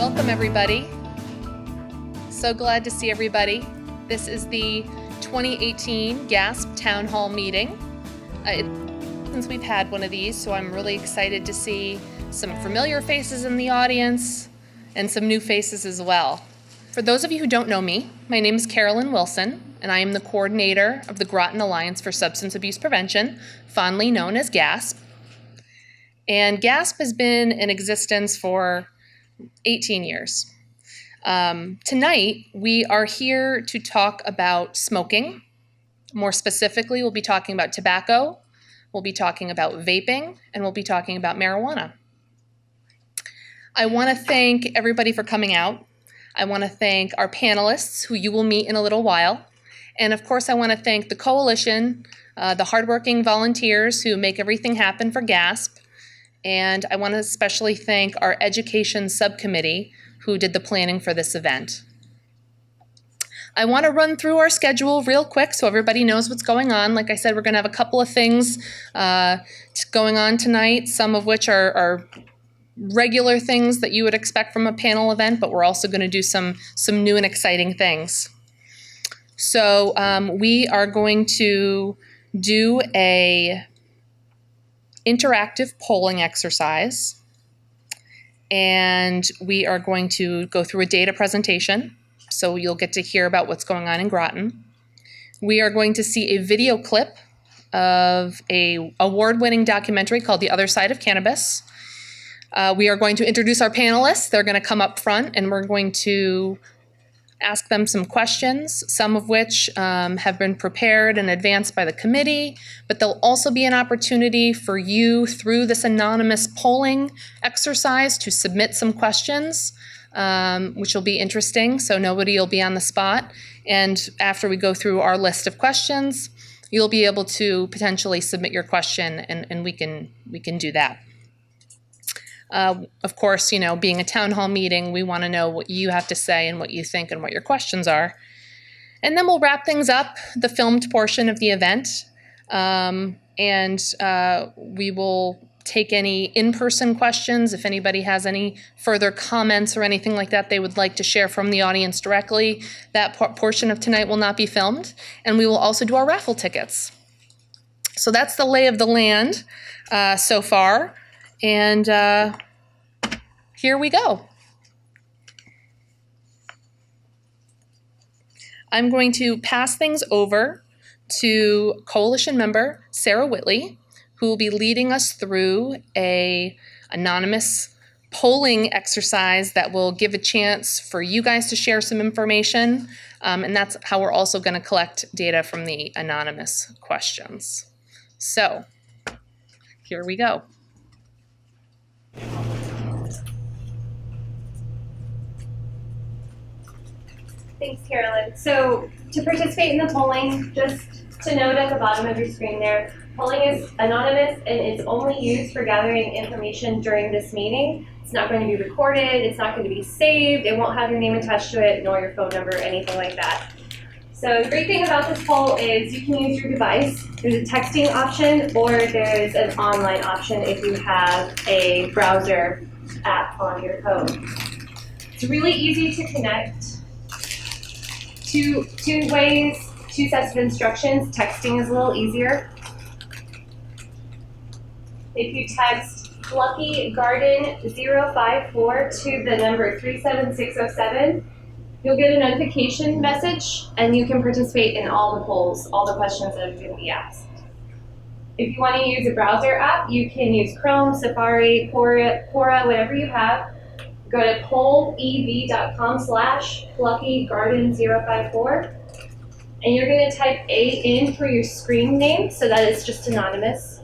Welcome everybody. So glad to see everybody. This is the 2018 GASP Town Hall meeting. Since we've had one of these, so I'm really excited to see some familiar faces in the audience and some new faces as well. For those of you who don't know me, my name is Carolyn Wilson, and I am the coordinator of the Groton Alliance for Substance Abuse Prevention, fondly known as GASP. And GASP has been in existence for 18 years. Tonight, we are here to talk about smoking. More specifically, we'll be talking about tobacco, we'll be talking about vaping, and we'll be talking about marijuana. I want to thank everybody for coming out. I want to thank our panelists, who you will meet in a little while. And of course, I want to thank the coalition, the hardworking volunteers who make everything happen for GASP. And I want to especially thank our education subcommittee who did the planning for this event. I want to run through our schedule real quick so everybody knows what's going on. Like I said, we're going to have a couple of things going on tonight, some of which are regular things that you would expect from a panel event, but we're also going to do some new and exciting things. So we are going to do a interactive polling exercise, and we are going to go through a data presentation, so you'll get to hear about what's going on in Groton. We are going to see a video clip of an award-winning documentary called The Other Side of Cannabis. We are going to introduce our panelists. They're going to come up front, and we're going to ask them some questions, some of which have been prepared in advance by the committee, but there'll also be an opportunity for you through this anonymous polling exercise to submit some questions, which will be interesting, so nobody will be on the spot. And after we go through our list of questions, you'll be able to potentially submit your question, and we can do that. Of course, you know, being a town hall meeting, we want to know what you have to say and what you think and what your questions are. And then we'll wrap things up, the filmed portion of the event, and we will take any in-person questions. If anybody has any further comments or anything like that they would like to share from the audience directly, that portion of tonight will not be filmed. And we will also do our raffle tickets. So that's the lay of the land so far. And here we go. I'm going to pass things over to coalition member Sarah Whitley, who will be leading us through an anonymous polling exercise that will give a chance for you guys to share some information. And that's how we're also going to collect data from the anonymous questions. So here we go. Thanks, Carolyn. So to participate in the polling, just to note at the bottom of your screen there, polling is anonymous and it's only used for gathering information during this meeting. It's not going to be recorded, it's not going to be saved, it won't have your name attached to it, nor your phone number, or anything like that. So the great thing about this poll is you can use your device. There's a texting option, or there's an online option if you have a browser app on your phone. It's really easy to connect. Two ways, two sets of instructions. Texting is a little easier. If you text Lucky Garden 054 to the number 37607, you'll get a notification message and you can participate in all the polls, all the questions that are going to be asked. If you want to use a browser app, you can use Chrome, Safari, Quora, whatever you have. Go to pollev.com/luckygarden054 and you're going to type A in for your screen name so that it's just anonymous.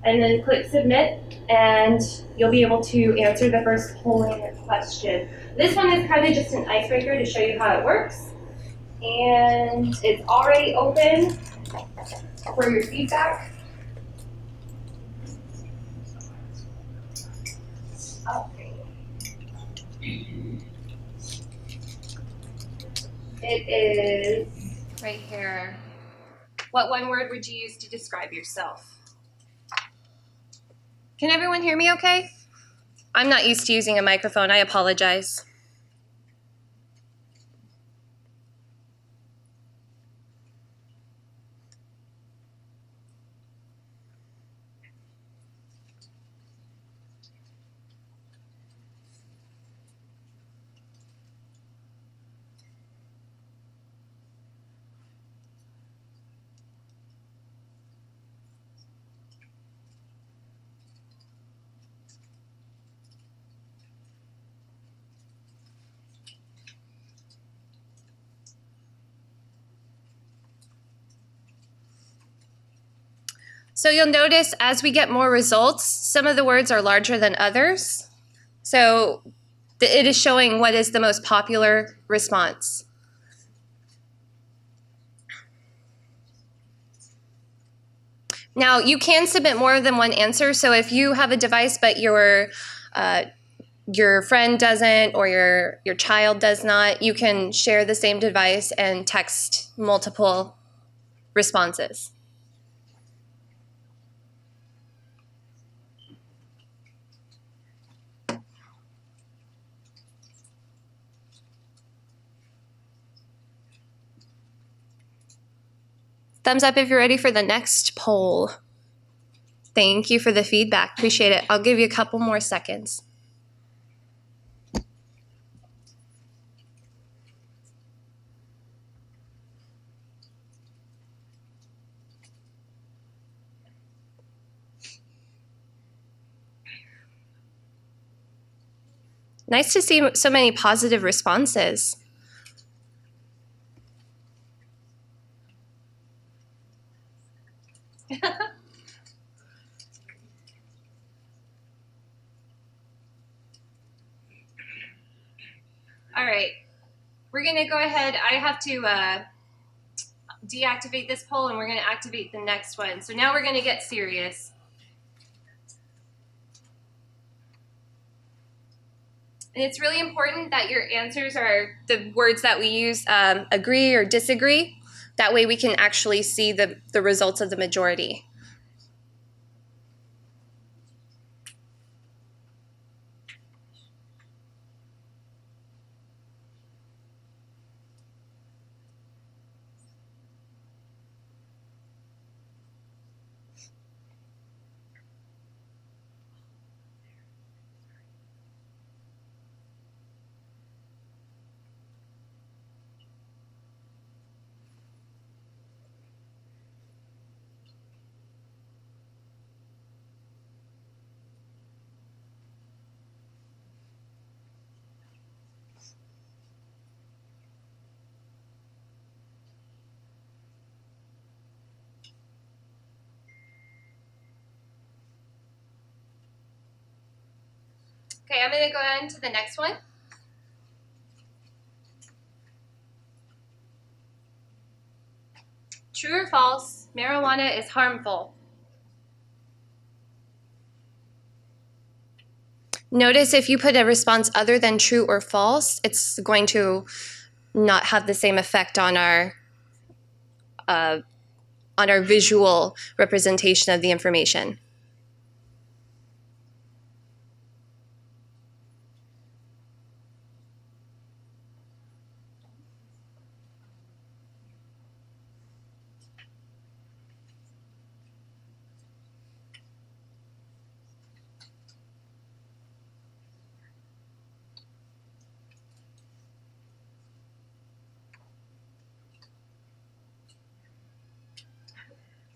And then click submit and you'll be able to answer the first polling question. This one is kind of just an icebreaker to show you how it works. And it's already open for your feedback. It is right here. What one word would you use to describe yourself? Can everyone hear me okay? I'm not used to using a microphone. I apologize. So you'll notice as we get more results, some of the words are larger than others. So it is showing what is the most popular response. Now you can submit more than one answer. So if you have a device but your friend doesn't or your child does not, you can share the same device and text multiple responses. Thumbs up if you're ready for the next poll. Thank you for the feedback. Appreciate it. I'll give you a couple more seconds. Nice to see so many positive responses. All right, we're gonna go ahead. I have to deactivate this poll and we're gonna activate the next one. So now we're gonna get serious. And it's really important that your answers are the words that we use, agree or disagree. That way we can actually see the results of the majority. Okay, I'm going to go on to the next one. True or false, marijuana is harmful. Notice if you put a response other than true or false, it's going to not have the same effect on our visual representation of the information.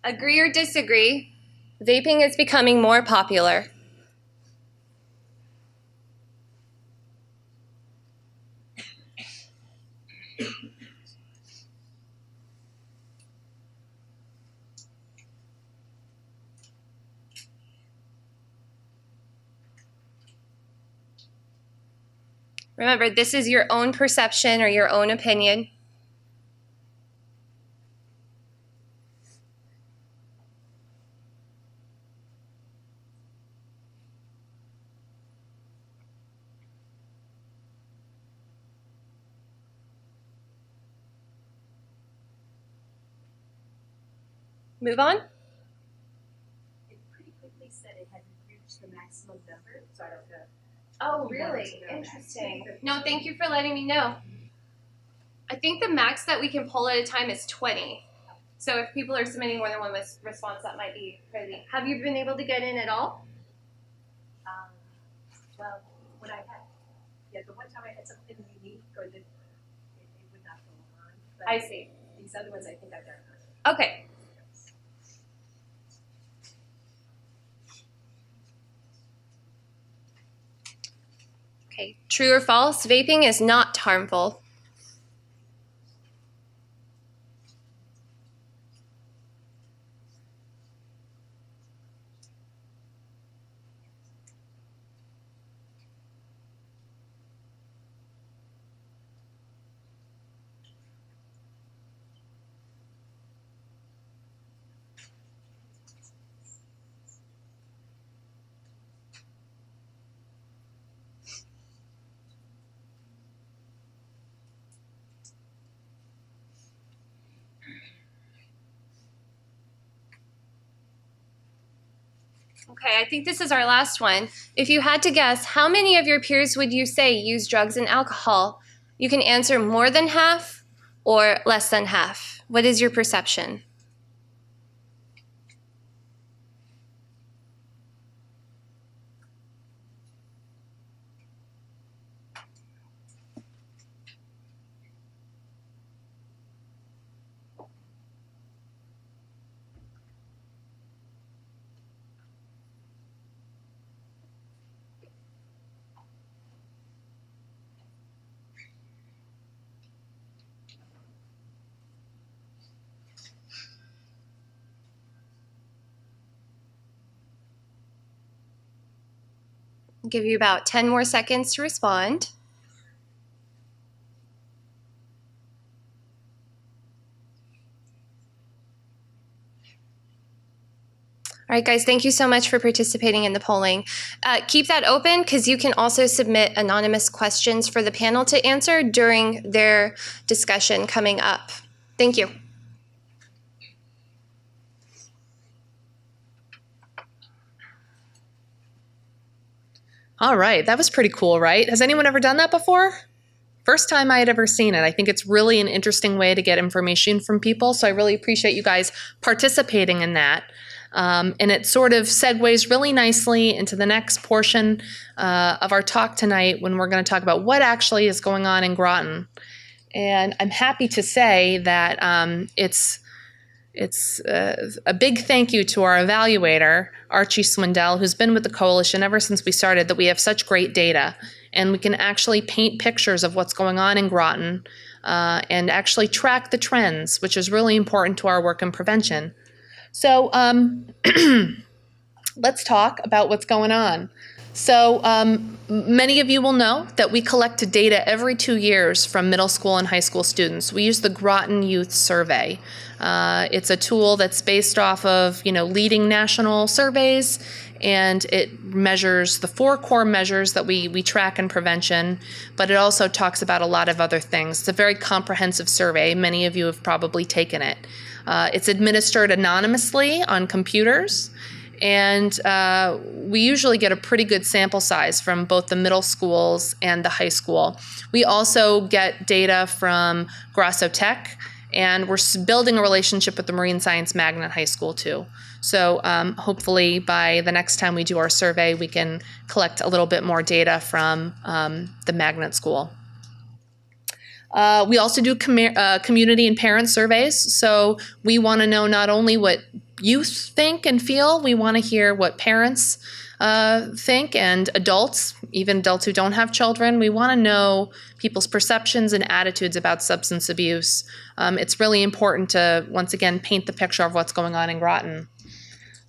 Agree or disagree, vaping is becoming more popular. Remember, this is your own perception or your own opinion. Move on. It pretty quickly said it had reached the maximum number, so I don't know. Oh, really? Interesting. No, thank you for letting me know. I think the max that we can pull at a time is 20. So if people are submitting more than one response, that might be crazy. Have you been able to get in at all? Well, when I had, the one time I had something unique or that it would not go on. But I see. these other ones I think I've done. Okay. Okay, true or false? Vaping is not harmful. Okay, I think this is our last one. If you had to guess, how many of your peers would you say use drugs and alcohol? You can answer more than half or less than half. What is your perception? I'll give you about 10 more seconds to respond. All right, guys, thank you so much for participating in the polling. Keep that open because you can also submit anonymous questions for the panel to answer during their discussion coming up. Thank you. All right, that was pretty cool, right? Has anyone ever done that before? First time I had ever seen it. I think it's really an interesting way to get information from people, so I really appreciate you guys participating in that. And it sort of segues really nicely into the next portion of our talk tonight when we're going to talk about what actually is going on in Groton. And I'm happy to say that it's a big thank you to our evaluator, Archie Swindell, who's been with the coalition ever since we started, that we have such great data. And we can actually paint pictures of what's going on in Groton and actually track the trends, which is really important to our work in prevention. So let's talk about what's going on. So many of you will know that we collect data every 2 years from middle school and high school students. We use the Groton Youth Survey. It's a tool that's based off of, leading national surveys, and it measures the 4 core measures that we track in prevention, but it also talks about a lot of other things. It's a very comprehensive survey. Many of you have probably taken it. It's administered anonymously on computers, and we usually get a pretty good sample size from both the middle schools and the high school. We also get data from Grasso Tech, and we're building a relationship with the Marine Science Magnet High School too. So hopefully by the next time we do our survey, we can collect a little bit more data from the Magnet School. We also do community and parent surveys. So we want to know not only what youth think and feel, we want to hear what parents think, and adults, even adults who don't have children. We want to know people's perceptions and attitudes about substance abuse. It's really important to, once again, paint the picture of what's going on in Groton.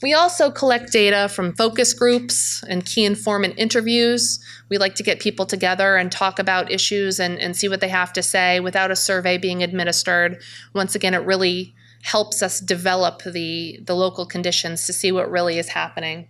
We also collect data from focus groups and key informant interviews. We like to get people together and talk about issues and see what they have to say without a survey being administered. Once again, it really helps us develop the local conditions to see what really is happening.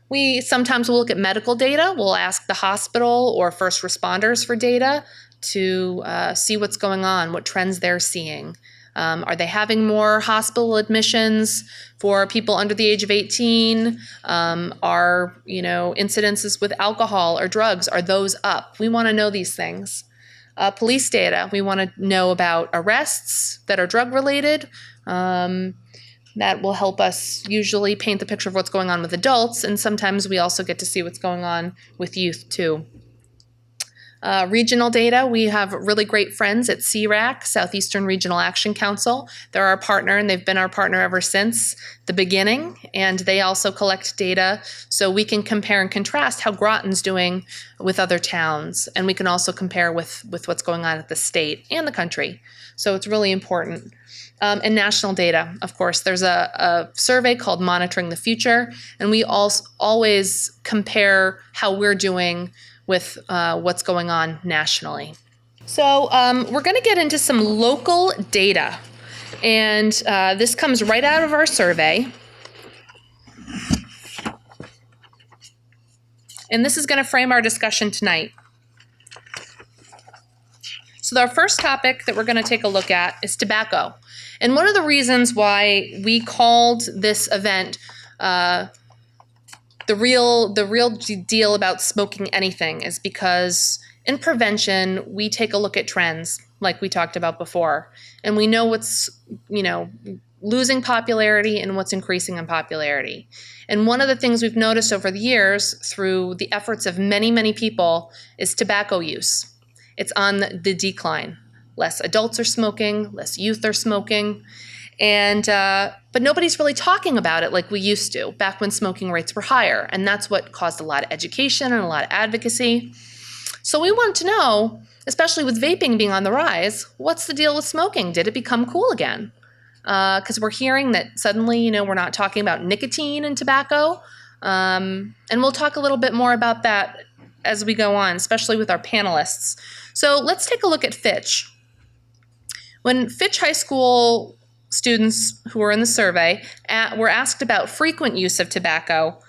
We sometimes will look at medical data. We'll ask the hospital or first responders for data to see what's going on, what trends they're seeing. Are they having more hospital admissions for people under the age of 18? Are, incidences with alcohol or drugs, are those up? We want to know these things. Police data, we want to know about arrests that are drug related. That will help us usually paint the picture of what's going on with adults, and sometimes we also get to see what's going on with youth too. Regional data, we have really great friends at SERAC, Southeastern Regional Action Council. They're our partner, and they've been our partner ever since the beginning, and they also collect data so we can compare and contrast how Groton's doing with other towns, and we can also compare with what's going on at the state and the country. So it's really important. And national data, of course. There's a survey called Monitoring the Future, and we always compare how we're doing with what's going on nationally. So we're going to get into some local data, and this comes right out of our survey. And this is going to frame our discussion tonight. So our first topic that we're going to take a look at is tobacco. And one of the reasons why we called this event the real deal about smoking anything is because in prevention, we take a look at trends like we talked about before. And we know what's, losing popularity and what's increasing in popularity. And one of the things we've noticed over the years through the efforts of many, many people is tobacco use. It's on the decline. Less adults are smoking, less youth are smoking, and but nobody's really talking about it like we used to back when smoking rates were higher, and that's what caused a lot of education and a lot of advocacy. So we want to know, especially with vaping being on the rise, what's the deal with smoking? Did it become cool again? Because we're hearing that suddenly, we're not talking about nicotine in tobacco, and we'll talk a little bit more about that as we go on, especially with our panelists. So let's take a look at Fitch. When Fitch High School students who were in the survey were asked about frequent use of tobacco,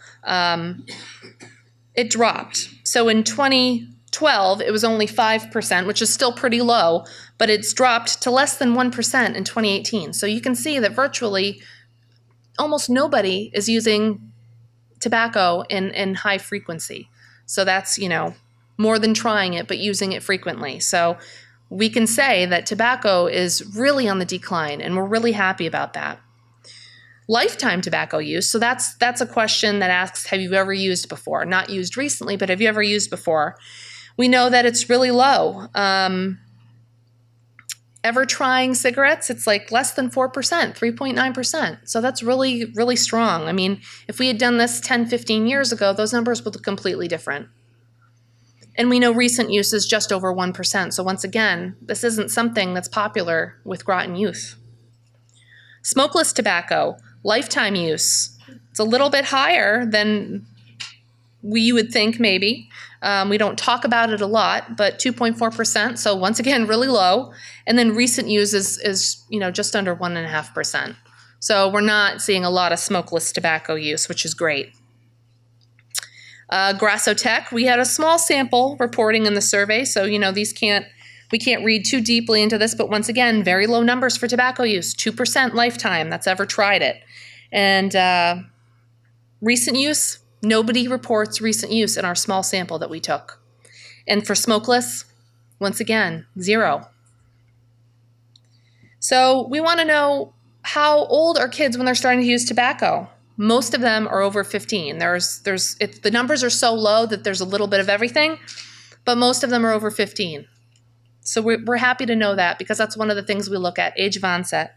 it dropped. So in 2012, it was only 5%, which is still pretty low, but it's dropped to less than 1% in 2018. So you can see that virtually almost nobody is using tobacco in high frequency. So that's, more than trying it, but using it frequently. So we can say that tobacco is really on the decline, and we're really happy about that. Lifetime tobacco use, so that's a question that asks, have you ever used before? Not used recently, but have you ever used before? We know that it's really low. Ever trying cigarettes? It's like less than 4%, 3.9%. So that's really, really strong. I mean, if we had done this 10, 15 years ago, those numbers would look completely different. And we know recent use is just over 1%. So once again, this isn't something that's popular with Groton youth. Smokeless tobacco, lifetime use. It's a little bit higher than you would think maybe. We don't talk about it a lot, but 2.4%. So once again, really low. And then recent use is just under 1.5%. So we're not seeing a lot of smokeless tobacco use, which is great. Grassotech, we had a small sample reporting in the survey, so we can't read too deeply into this, but once again, very low numbers for tobacco use, 2% lifetime that's ever tried it. And recent use, nobody reports recent use in our small sample that we took. And for smokeless, once again, 0. So we want to know, how old are kids when they're starting to use tobacco? Most of them are over 15. The numbers are so low that there's a little bit of everything, but most of them are over 15. So we're happy to know that, because that's one of the things we look at, age of onset.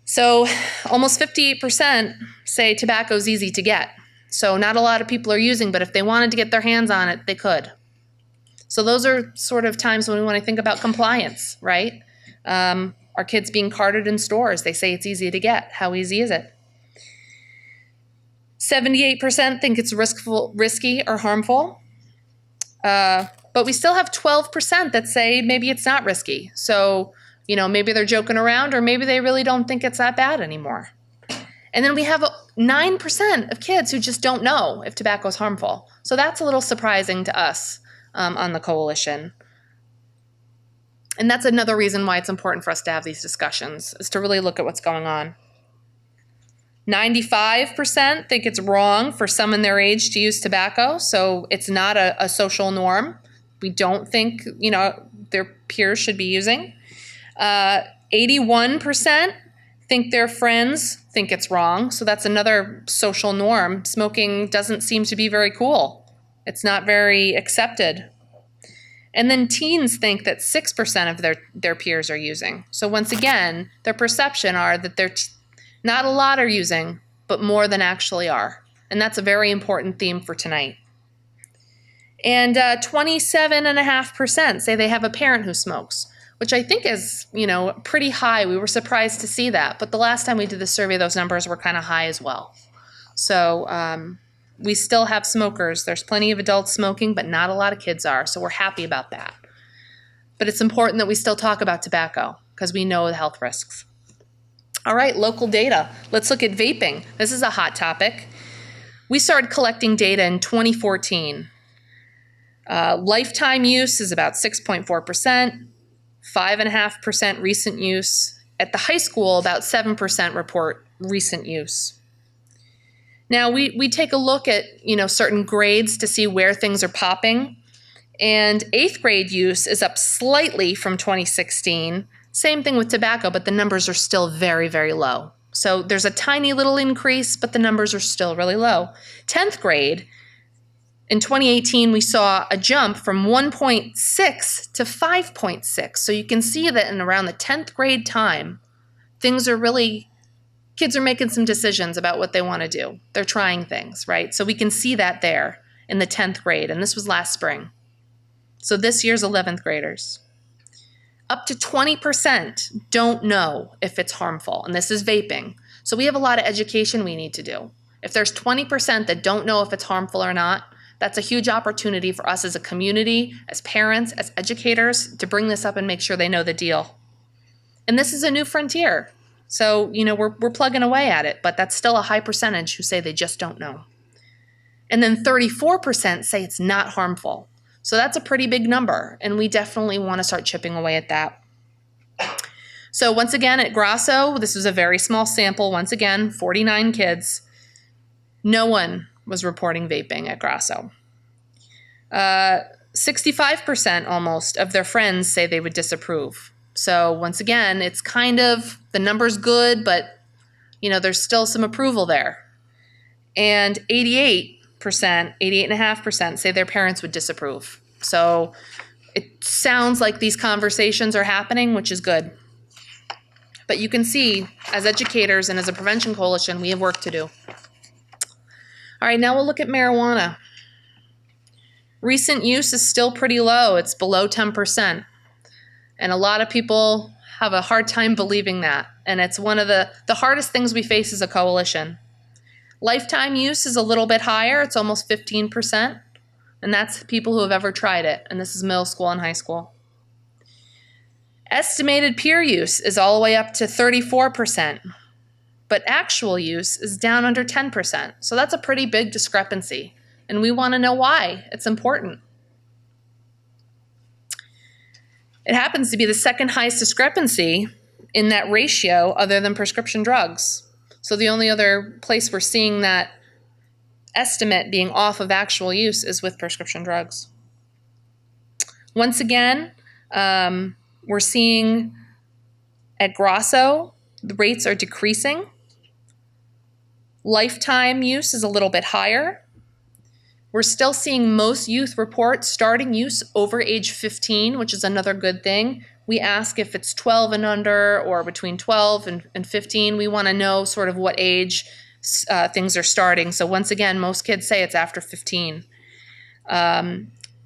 So almost 58% say tobacco is easy to get. So not a lot of people are using, but if they wanted to get their hands on it, they could. So those are sort of times when we want to think about compliance, right? Are kids being carted in stores? They say it's easy to get. How easy is it? 78% think it's risky or harmful. But we still have 12% that say maybe it's not risky. So, maybe they're joking around, or maybe they really don't think it's that bad anymore. And then we have 9% of kids who just don't know if tobacco is harmful. So that's a little surprising to us on the coalition. And that's another reason why it's important for us to have these discussions, is to really look at what's going on. 95% think it's wrong for some in their age to use tobacco, so it's not a social norm. We don't think, their peers should be using. 81% think their friends think it's wrong, so that's another social norm. Smoking doesn't seem to be very cool. It's not very accepted. And then teens think that 6% of their peers are using. So once again, their perception are that not a lot are using, but more than actually are. And that's a very important theme for tonight. And 27.5% say they have a parent who smokes, which I think is, pretty high. We were surprised to see that. But the last time we did the survey, those numbers were kind of high as well. So we still have smokers. There's plenty of adults smoking, but not a lot of kids are. So we're happy about that. But it's important that we still talk about tobacco because we know the health risks. All right, local data. Let's look at vaping. This is a hot topic. We started collecting data in 2014. Lifetime use is about 6.4%, 5.5% recent use. At the high school, about 7% report recent use. Now, we take a look at, certain grades to see where things are popping. And 8th grade use is up slightly from 2016. Same thing with tobacco, but the numbers are still very, very low. So there's a tiny little increase, but the numbers are still really low. 10th grade, in 2018, we saw a jump from 1.6 to 5.6. So you can see that in around the 10th grade time, kids are making some decisions about what they want to do. They're trying things, right? So we can see that there in the 10th grade, and this was last spring. So this year's 11th graders. Up to 20% don't know if it's harmful, and this is vaping. So we have a lot of education we need to do. If there's 20% that don't know if it's harmful or not, that's a huge opportunity for us as a community, as parents, as educators, to bring this up and make sure they know the deal. And this is a new frontier. So, we're plugging away at it, but that's still a high percentage who say they just don't know. And then 34% say it's not harmful. So that's a pretty big number, and we definitely want to start chipping away at that. So once again, at Grasso, this was a very small sample. Once again, 49 kids. No one was reporting vaping at Grasso. 65% almost of their friends say they would disapprove. So once again, it's kind of, the number's good, but there's still some approval there. And 88.5% say their parents would disapprove. So it sounds like these conversations are happening, which is good. But you can see, as educators and as a prevention coalition, we have work to do. All right, now we'll look at marijuana. Recent use is still pretty low. It's below 10%. And a lot of people have a hard time believing that. And it's one of the hardest things we face as a coalition. Lifetime use is a little bit higher. It's almost 15%. And that's people who have ever tried it. And this is middle school and high school. Estimated peer use is all the way up to 34%. But actual use is down under 10%. So that's a pretty big discrepancy. And we want to know why. It's important. It happens to be the second highest discrepancy in that ratio other than prescription drugs. So the only other place we're seeing that estimate being off of actual use is with prescription drugs. Once again, we're seeing at Grasso, the rates are decreasing. Lifetime use is a little bit higher. We're still seeing most youth report starting use over age 15, which is another good thing. We ask if it's 12 and under or between 12 and 15. We want to know sort of what age things are starting. So once again, most kids say it's after 15.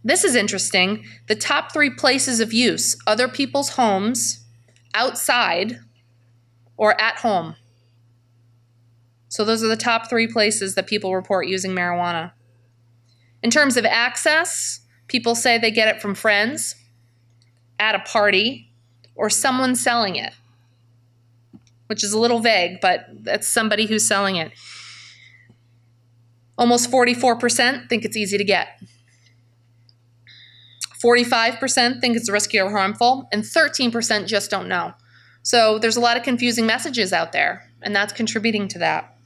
This is interesting. The top 3 places of use, other people's homes, outside, or at home. So those are the top 3 places that people report using marijuana. In terms of access, people say they get it from friends, at a party, or someone selling it, which is a little vague, but that's somebody who's selling it. Almost 44% think it's easy to get. 45% think it's risky or harmful, and 13% just don't know. So there's a lot of confusing messages out there, and that's contributing to that.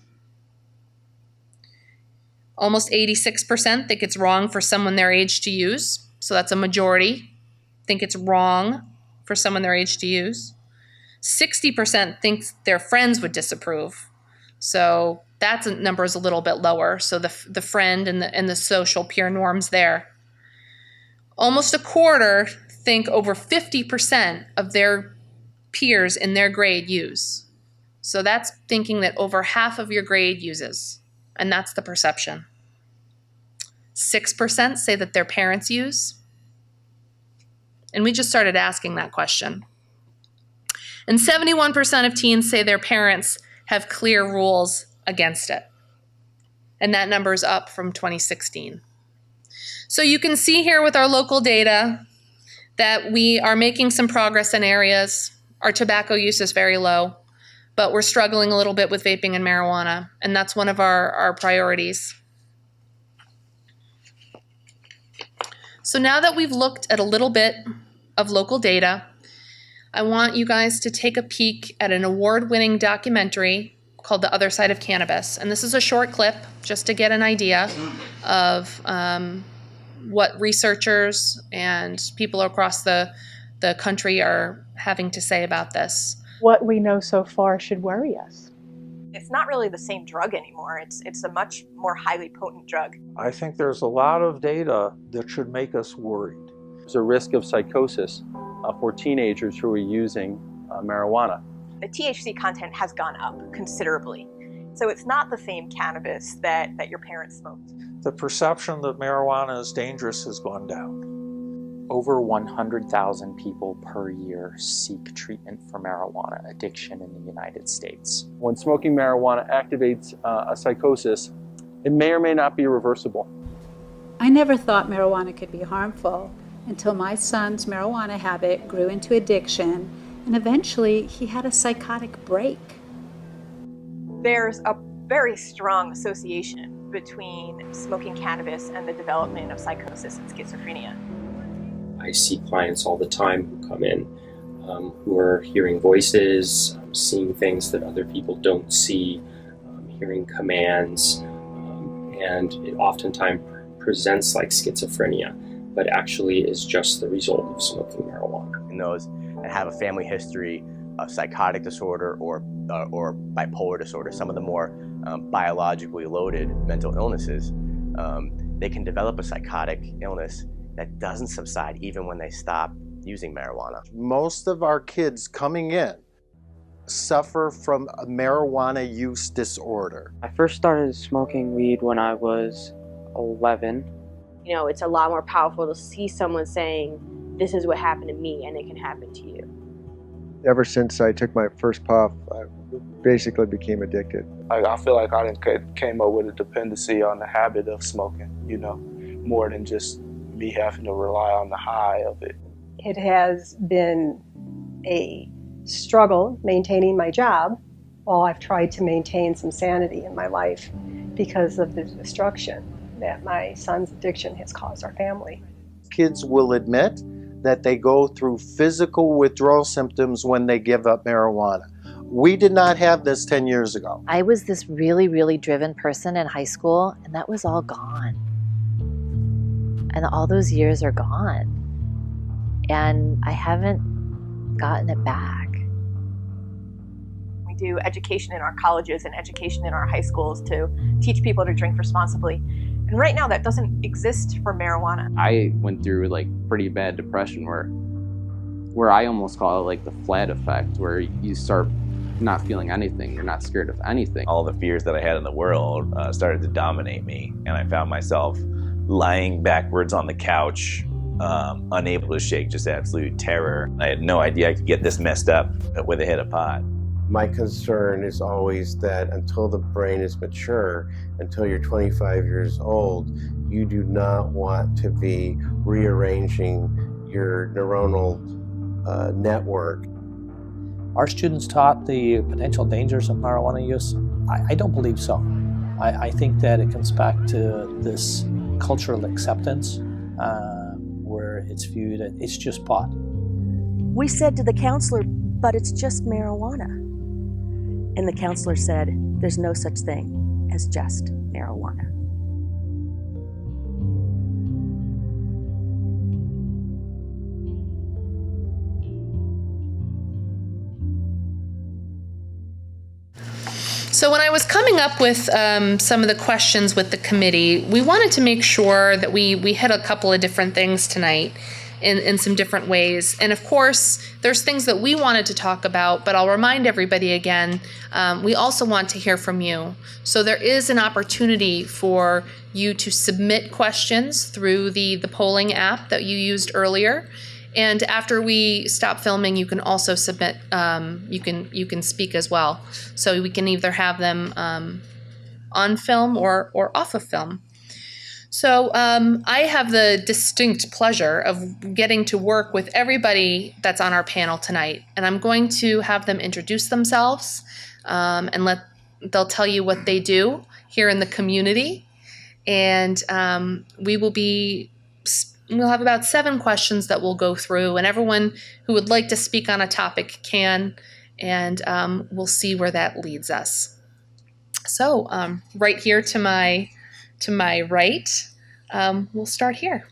Almost 86% think it's wrong for someone their age to use. So that's a majority think it's wrong for someone their age to use. 60% think their friends would disapprove. So that number is a little bit lower. So the friend and the social peer norms there. Almost a quarter think over 50% of their peers in their grade use. So that's thinking that over half of your grade uses, and that's the perception. 6% say that their parents use. And we just started asking that question. And 71% of teens say their parents have clear rules against it. And that number is up from 2016. So you can see here with our local data that we are making some progress in areas. Our tobacco use is very low, but we're struggling a little bit with vaping and marijuana, and that's one of our priorities. So now that we've looked at a little bit of local data, I want you guys to take a peek at an award-winning documentary called The Other Side of Cannabis. And this is a short clip just to get an idea of what researchers and people across the country are having to say about this. What we know so far should worry us. It's not really the same drug anymore. It's a much more highly potent drug. I think there's a lot of data that should make us worried. There's a risk of psychosis for teenagers who are using marijuana. The THC content has gone up considerably. So it's not the same cannabis that your parents smoked. The perception that marijuana is dangerous has gone down. Over 100,000 people per year seek treatment for marijuana addiction in the United States. When smoking marijuana activates a psychosis, it may or may not be reversible. I never thought marijuana could be harmful until my son's marijuana habit grew into addiction, and eventually he had a psychotic break. There's a very strong association between smoking cannabis and the development of psychosis and schizophrenia. I see clients all the time who come in who are hearing voices, seeing things that other people don't see, hearing commands, and it oftentimes presents like schizophrenia, but actually is just the result of smoking marijuana. In those that have a family history of psychotic disorder or bipolar disorder, some of the more biologically loaded mental illnesses, they can develop a psychotic illness that doesn't subside even when they stop using marijuana. Most of our kids coming in suffer from a marijuana use disorder. I first started smoking weed when I was 11. You know, it's a lot more powerful to see someone saying, this is what happened to me and it can happen to you. Ever since I took my first puff, I basically became addicted. I feel like I came up with a dependency on the habit of smoking, you know, more than just me having to rely on the high of it. It has been a struggle maintaining my job while I've tried to maintain some sanity in my life because of the destruction that my son's addiction has caused our family. Kids will admit that they go through physical withdrawal symptoms when they give up marijuana. We did not have this 10 years ago. I was this really, really driven person in high school, and that was all gone. And all those years are gone. And I haven't gotten it back. We do education in our colleges and education in our high schools to teach people to drink responsibly. And right now that doesn't exist for marijuana. I went through like pretty bad depression where I almost call it like the flat effect, where you start not feeling anything, you're not scared of anything. All the fears that I had in the world started to dominate me, and I found myself lying backwards on the couch, unable to shake, just absolute terror. I had no idea I could get this messed up with a hit of pot. My concern is always that until the brain is mature, until you're 25 years old, you do not want to be rearranging your neuronal network. Are students taught the potential dangers of marijuana use? I don't believe so. I think that it comes back to this cultural acceptance where where it's viewed, it's just pot. We said to the counselor, but it's just marijuana. And the counselor said, there's no such thing as just marijuana. So when I was coming up with some of the questions with the committee, we wanted to make sure that we hit a couple of different things tonight in some different ways. And of course, there's things that we wanted to talk about, but I'll remind everybody again, we also want to hear from you. So there is an opportunity for you to submit questions through the polling app that you used earlier. And after we stop filming, you can also submit, you can speak as well. So we can either have them on film or off of film. So I have the distinct pleasure of getting to work with everybody that's on our panel tonight. And I'm going to have them introduce themselves and they'll tell you what they do here in the community. And we'll have about 7 questions that we'll go through, and everyone who would like to speak on a topic can, and we'll see where that leads us. So right here to my right, we'll start here.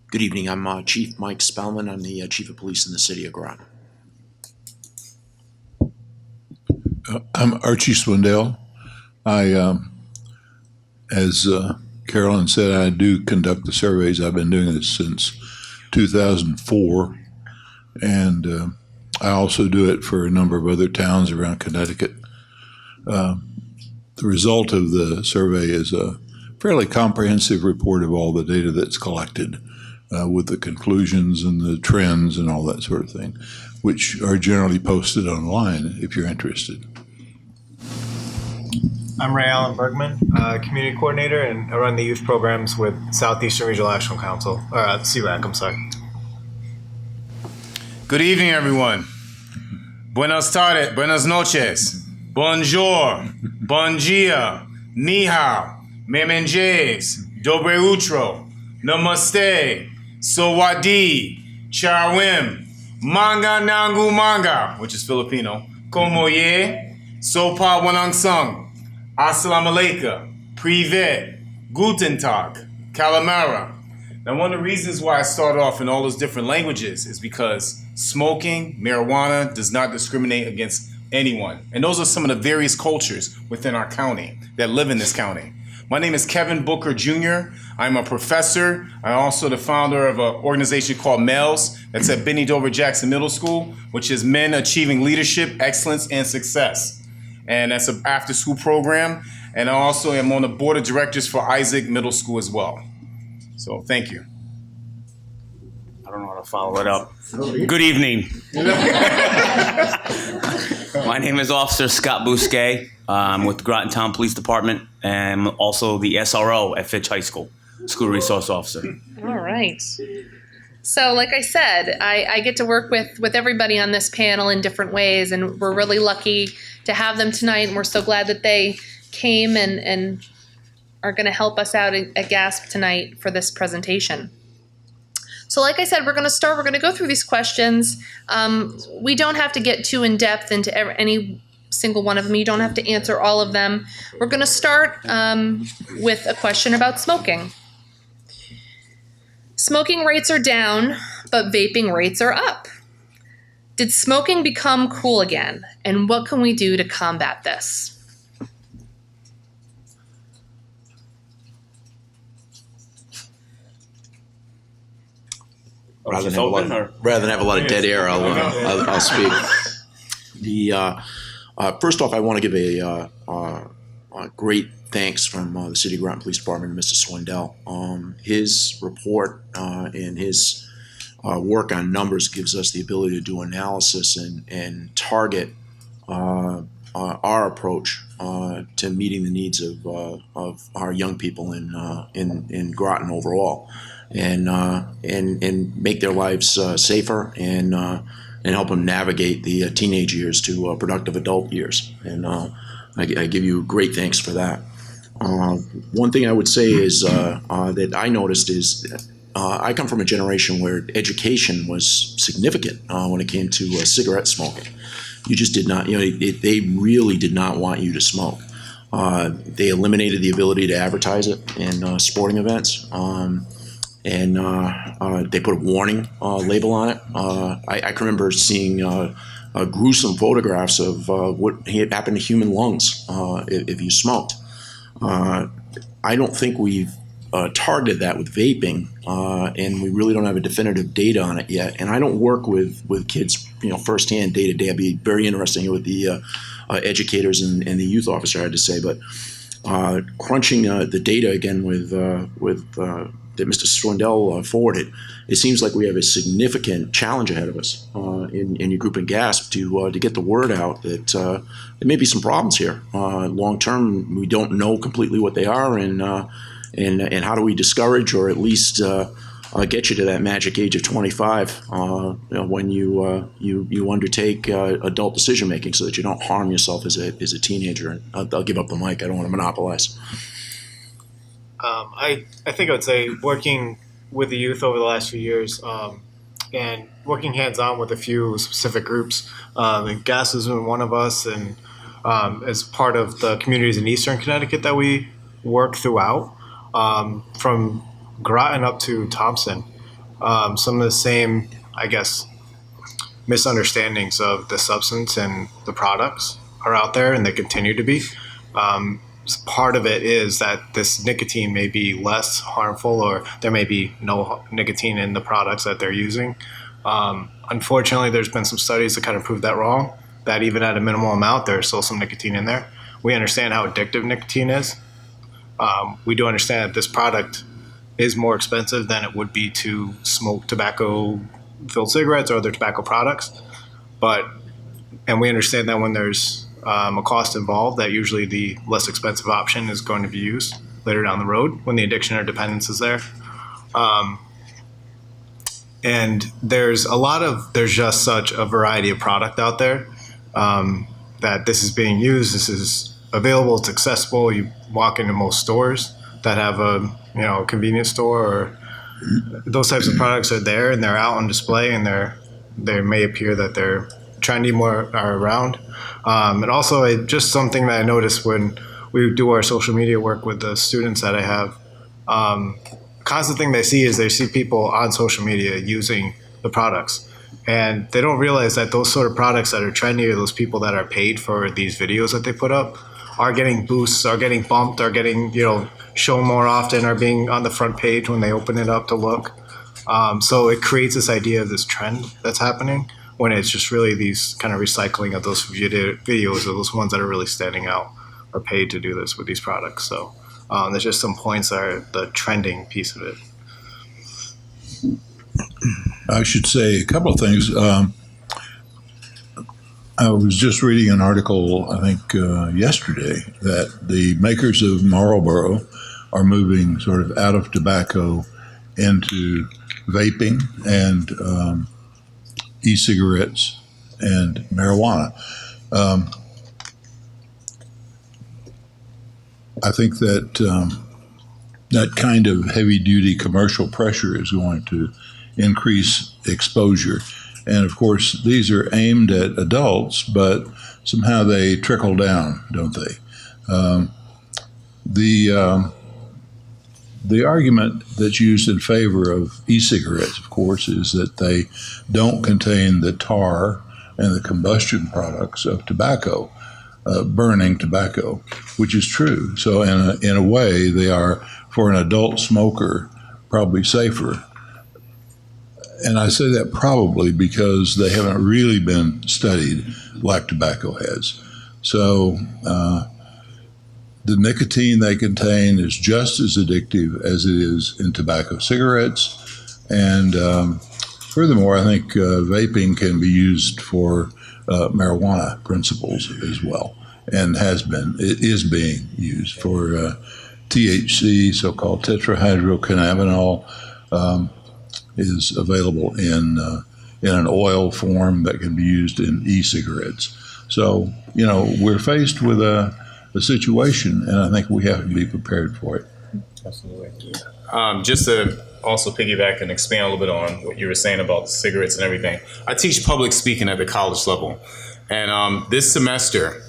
Good evening. I'm Chief Mike Spellman. I'm the Chief of Police in the City of Groton. I'm Archie Swindell. As Carolyn said, I do conduct the surveys. I've been doing this since 2004, and I also do it for a number of other towns around Connecticut. The result of the survey is a fairly comprehensive report of all the data that's collected, with the conclusions and the trends and all that sort of thing, which are generally posted online if you're interested. I'm Rayallen Bergman, Community Coordinator, and I run the youth programs with Southeastern Regional Action Council, or SERAC, I'm sorry. Good evening, everyone. Buenas tardes, buenas noches, bonjour, bon dia, ni hao, memenjes, dobre utro, namaste, sawadi, chawim, manga nangu manga, which is Filipino, como ye, sopa wanang sung, assalamu alaikum, privet, guten tag, calamara. Now, one of the reasons why I start off in all those different languages is because smoking, marijuana, does not discriminate against anyone. And those are some of the various cultures within our county that live in this county. My name is Kevin Booker Jr. I'm a professor. I'm also the founder of an organization called MELS that's at Benny Dover Jackson Middle School, which is Men Achieving Leadership, Excellence, and Success. And that's an after-school program. And I also am on the board of directors for Isaac Middle School as well. So thank you. I don't know how to follow it up. Good evening. My name is Officer Scott Bousquet. I'm with the Groton Town Police Department and I'm also the SRO at Fitch High School, School Resource Officer. All right. So like I said, I get to work with everybody on this panel in different ways, and we're really lucky to have them tonight, and we're so glad that they came and are going to help us out at GASP tonight for this presentation. So like I said, we're going to go through these questions. We don't have to get too in-depth into any single one of them. You don't have to answer all of them. We're going to start with a question about smoking. Smoking rates are down, but vaping rates are up. Did smoking become cool again? And what can we do to combat this? Rather than have a lot of dead air, I'll speak. First off, I want to give a great thanks from the City of Groton Police Department to Mr. Swindell. His report and his work on numbers gives us the ability to do analysis and target our approach to meeting the needs of our young people in Groton overall, and make their lives safer and help them navigate the teenage years to productive adult years. And I give you great thanks for that. One thing I would say is that I noticed is I come from a generation where education was significant when it came to cigarette smoking. You just did not, they really did not want you to smoke. They eliminated the ability to advertise it in sporting events. And they put a warning label on it. I can remember seeing gruesome photographs of what happened to human lungs if you smoked. I don't think we've targeted that with vaping, and we really don't have a definitive data on it yet. And I don't work with kids, firsthand, day to day. I'd be very interested in what the educators and the youth officer had to say. But crunching the data again with that Mr. Swindell forwarded, it seems like we have a significant challenge ahead of us in your group in GASP to get the word out that there may be some problems here. Long term, we don't know completely what they are, and how do we discourage or at least get you to that magic age of 25 when you undertake adult decision making, so that you don't harm yourself as a teenager. I'll give up the mic. I don't want to monopolize. I think I would say working with the youth over the last few years and working hands-on with a few specific groups. And GAS has been one of us, and as part of the communities in Eastern Connecticut that we work throughout, from Groton up to Thompson. Some of the same, I guess, misunderstandings of the substance and the products are out there, and they continue to be. Part of it is that this nicotine may be less harmful, or there may be no nicotine in the products that they're using. Unfortunately, there's been some studies that kind of prove that wrong, that even at a minimal amount, there's still some nicotine in there. We understand how addictive nicotine is. We do understand that this product is more expensive than it would be to smoke tobacco-filled cigarettes or other tobacco products. And we understand that when there's a cost involved, that usually the less expensive option is going to be used later down the road when the addiction or dependence is there. And there's just such a variety of product out there that this is being used. This is available. It's accessible. You walk into most stores that have a convenience store, or those types of products are there, and they're out on display, and they may appear that they're trendy more are around. And also, just something that I noticed when we do our social media work with the students that I have, constant thing they see people on social media using the products. And they don't realize that those sort of products that are trendy, or those people that are paid for these videos that they put up, are getting boosts, are getting bumped, are getting, shown more often, are being on the front page when they open it up to look. So it creates this idea of this trend that's happening, when it's just really these kind of recycling of those videos, or those ones that are really standing out, are paid to do this with these products. So there's just some points that are the trending piece of it. I should say a couple of things. I was just reading an article, I think yesterday, that the makers of Marlboro are moving sort of out of tobacco into vaping and e-cigarettes and marijuana. I think that that kind of heavy-duty commercial pressure is going to increase exposure. And of course, these are aimed at adults, but somehow they trickle down, don't they? The argument that's used in favor of e-cigarettes, of course, is that they don't contain the tar and the combustion products of tobacco, burning tobacco, which is true. So in a way, they are, for an adult smoker, probably safer. And I say that probably because they haven't really been studied like tobacco has. So the nicotine they contain is just as addictive as it is in tobacco cigarettes. And furthermore, I think vaping can be used for marijuana principles as well, and it is being used for THC, so-called tetrahydrocannabinol, is available in an oil form that can be used in e-cigarettes. So, we're faced with a situation, and I think we have to be prepared for it. Just to also piggyback and expand a little bit on what you were saying about cigarettes and everything. I teach public speaking at the college level. And this semester,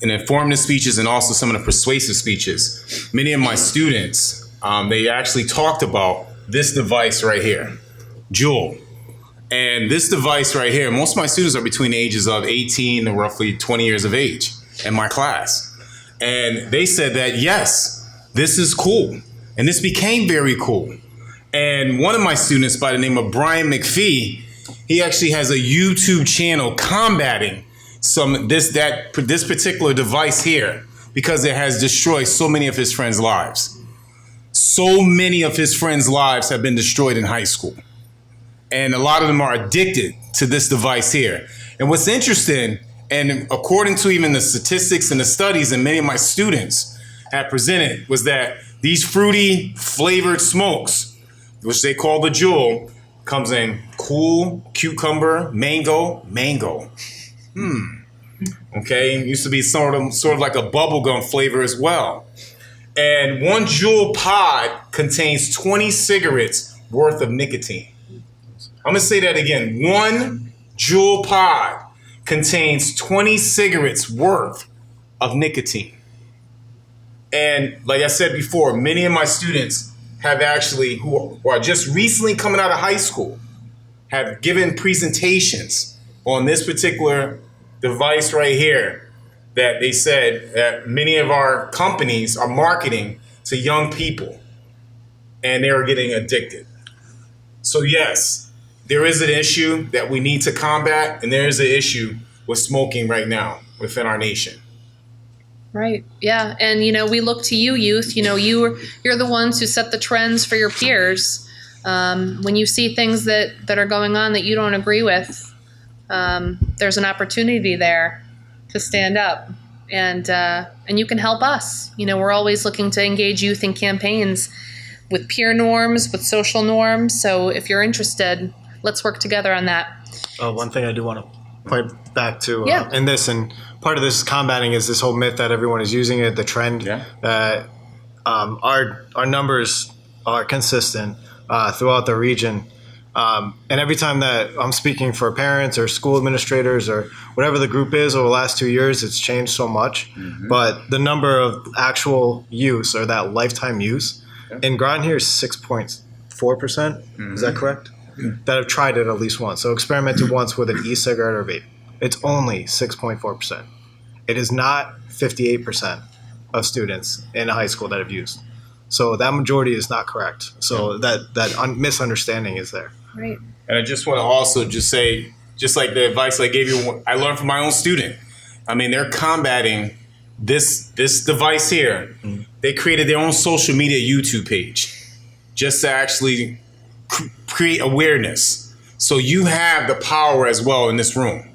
in informative speeches and also some of the persuasive speeches, many of my students, they actually talked about this device right here, Juul. And this device right here, most of my students are between the ages of 18 to roughly 20 years of age in my class. And they said that, yes, this is cool. And this became very cool. And one of my students by the name of Brian McPhee, he actually has a YouTube channel combating this particular device here because it has destroyed so many of his friends' lives. So many of his friends' lives have been destroyed in high school. And a lot of them are addicted to this device here. And what's interesting, and according to even the statistics and the studies that many of my students have presented, was that these fruity flavored smokes, which they call the Juul, comes in cool, cucumber, mango. Okay, used to be sort of like a bubblegum flavor as well. And one Juul pod contains 20 cigarettes worth of nicotine. I'm gonna say that again. One Juul pod contains 20 cigarettes worth of nicotine. And like I said before, many of my students have actually, who are just recently coming out of high school, have given presentations on this particular device right here that they said that many of our companies are marketing to young people and they are getting addicted. So yes, there is an issue that we need to combat, and there is an issue with smoking right now within our nation. Right. Yeah. And, we look to you, youth. You're the ones who set the trends for your peers. When you see things that are going on that you don't agree with, there's an opportunity there to stand up. And you can help us. We're always looking to engage youth in campaigns with peer norms, with social norms. So if you're interested, let's work together on that. One thing I do want to point back to in this, and part of this combating is this whole myth that everyone is using it, the trend, that our numbers are consistent throughout the region. And every time that I'm speaking for parents or school administrators or whatever the group is over the last 2 years, it's changed so much. Mm-hmm. But the number of actual use or that lifetime use in Groton here is 6.4%. Mm-hmm. Is that correct? Mm-hmm. That have tried it at least once. So experimented once with an e-cigarette or vape. It's only 6.4%. It is not 58% of students in high school that have used. So that majority is not correct. So that misunderstanding is there. Right. And I just want to also just say, just like the advice I gave you, I learned from my own student. I mean, they're combating this device here. Mm-hmm. They created their own social media YouTube page just to actually create awareness. So you have the power as well in this room,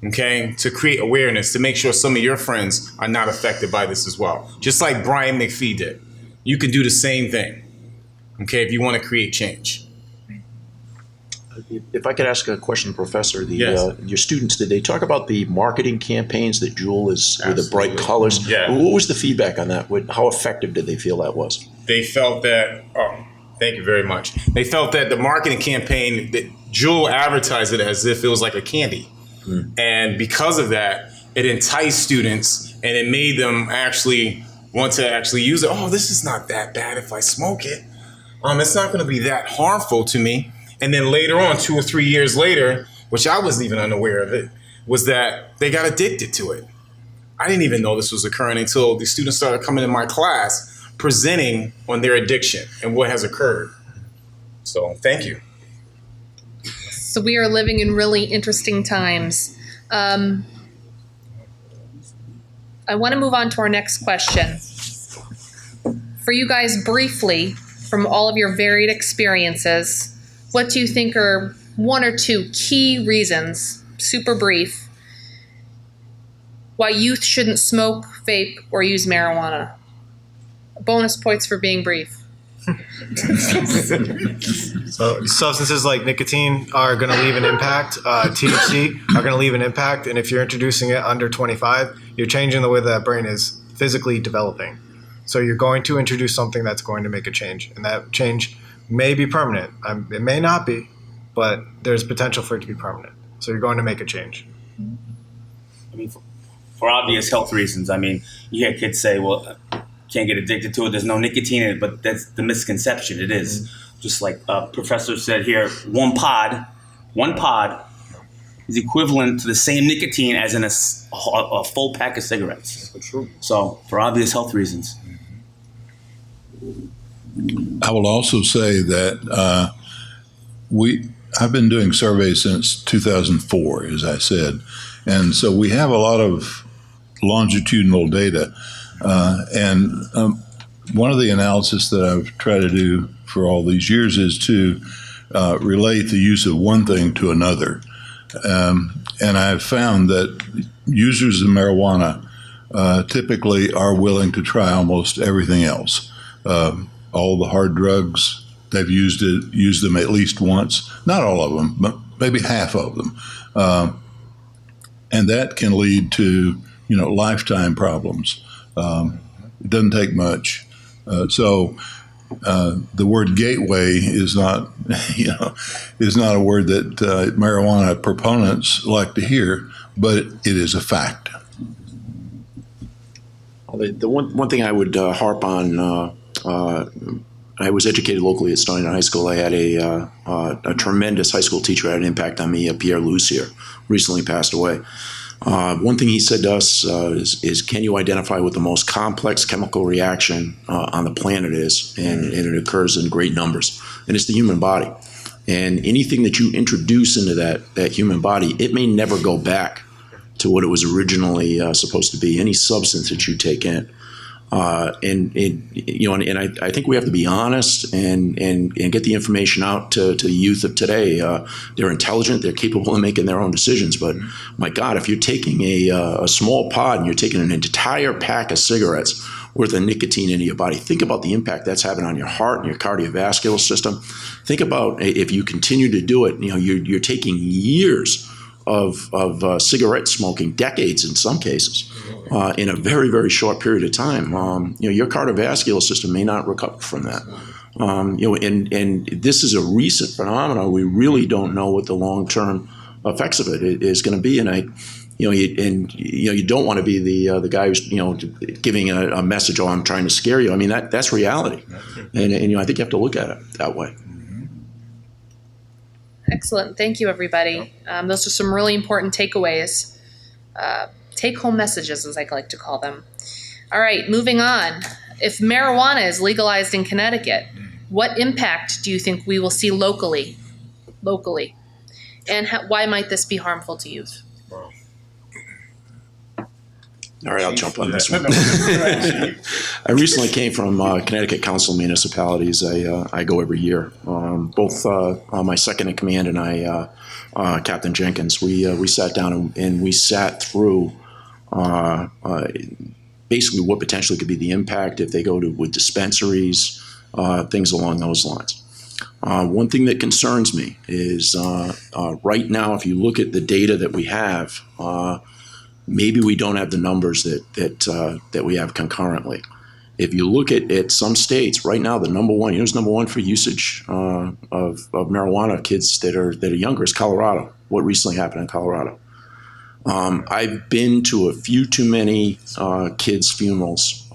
okay, to create awareness, to make sure some of your friends are not affected by this as well. Just like Brian McPhee did. You can do the same thing, okay, if you want to create change. If I could ask a question, Professor, Yes. Your students, did they talk about the marketing campaigns that Juul is with the bright colors? Yeah. What was the feedback on that? How effective did they feel that was? They felt that, thank you very much. They felt that the marketing campaign, that Juul advertised it as if it was like a candy. And because of that, it enticed students and it made them actually want to actually use it. Oh, this is not that bad if I smoke it. It's not going to be that harmful to me. And then later on, 2 or 3 years later, which I wasn't even unaware of it, was that they got addicted to it. I didn't even know this was occurring until the students started coming in my class presenting on their addiction and what has occurred. So thank you. So we are living in really interesting times. I want to move on to our next question. For you guys, briefly, from all of your varied experiences, what do you think are 1 or 2 key reasons, super brief, why youth shouldn't smoke, vape, or use marijuana? Bonus points for being brief. So substances like nicotine are going to leave an impact. THC are going to leave an impact. And if you're introducing it under 25, you're changing the way that brain is physically developing. So you're going to introduce something that's going to make a change, and that change may be permanent. It may not be, but there's potential for it to be permanent. So you're going to make a change. I mean, for obvious health reasons. I mean, you hear kids say, well, can't get addicted to it. There's no nicotine in it, but that's the misconception. It is. Just like a professor said here, one pod is equivalent to the same nicotine as in a full pack of cigarettes. So for obvious health reasons. I will also say that I've been doing surveys since 2004, as I said, and so we have a lot of longitudinal data. One of the analysis that I've tried to do for all these years is to relate the use of one thing to another. And I've found that users of marijuana typically are willing to try almost everything else. All the hard drugs, they've used them at least once. Not all of them, but maybe half of them. And that can lead to, lifetime problems. It doesn't take much. So the word gateway is not, is not a word that marijuana proponents like to hear, but it is a fact. The one thing I would harp on, I was educated locally at Stony High School. I had a tremendous high school teacher who had an impact on me, Pierre Lucier, recently passed away. One thing he said to us is, can you identify what the most complex chemical reaction on the planet is? And it occurs in great numbers. And it's the human body. And anything that you introduce into that human body, it may never go back to what it was originally supposed to be, any substance that you take in. And I think we have to be honest and get the information out to the youth of today. They're intelligent, they're capable of making their own decisions. But my God, if you're taking a small pod and you're taking an entire pack of cigarettes worth of nicotine into your body, think about the impact that's having on your heart and your cardiovascular system. Think about if you continue to do it, you're taking years of cigarette smoking, decades in some cases, in a very, very short period of time. Your cardiovascular system may not recover from that. And this is a recent phenomenon. We really don't know what the long-term effects of it is going to be. And you don't want to be the guy who's giving a message. Oh, I'm trying to scare you. I mean that's reality, and I think you have to look at it that way. Excellent. Thank you, everybody. Those are some really important takeaways, take-home messages, as I like to call them. All right, moving on. If marijuana is legalized in Connecticut, what impact do you think we will see locally? And why might this be harmful to youth? All right, I'll jump on this one. I recently came from Connecticut Council of Municipalities. I go every year. Both my second in command and I, Captain Jenkins, we sat down and we sat through basically what potentially could be the impact if they go with dispensaries, things along those lines. One thing that concerns me is right now, if you look at the data that we have, maybe we don't have the numbers that we have concurrently. If you look at some states right now, the number one, who's number one for usage of marijuana, kids that are younger, is Colorado. What recently happened in Colorado? I've been to a few too many kids' funerals,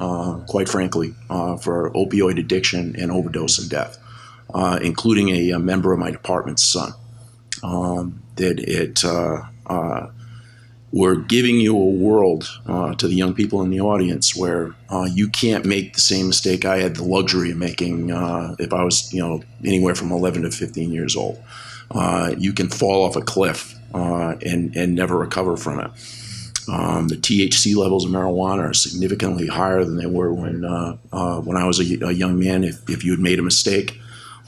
quite frankly, for opioid addiction and overdose and death, including a member of my department's son. We're giving you a world to the young people in the audience where you can't make the same mistake I had the luxury of making if I was, anywhere from 11 to 15 years old. You can fall off a cliff and never recover from it. The THC levels of marijuana are significantly higher than they were when I was a young man. If you had made a mistake,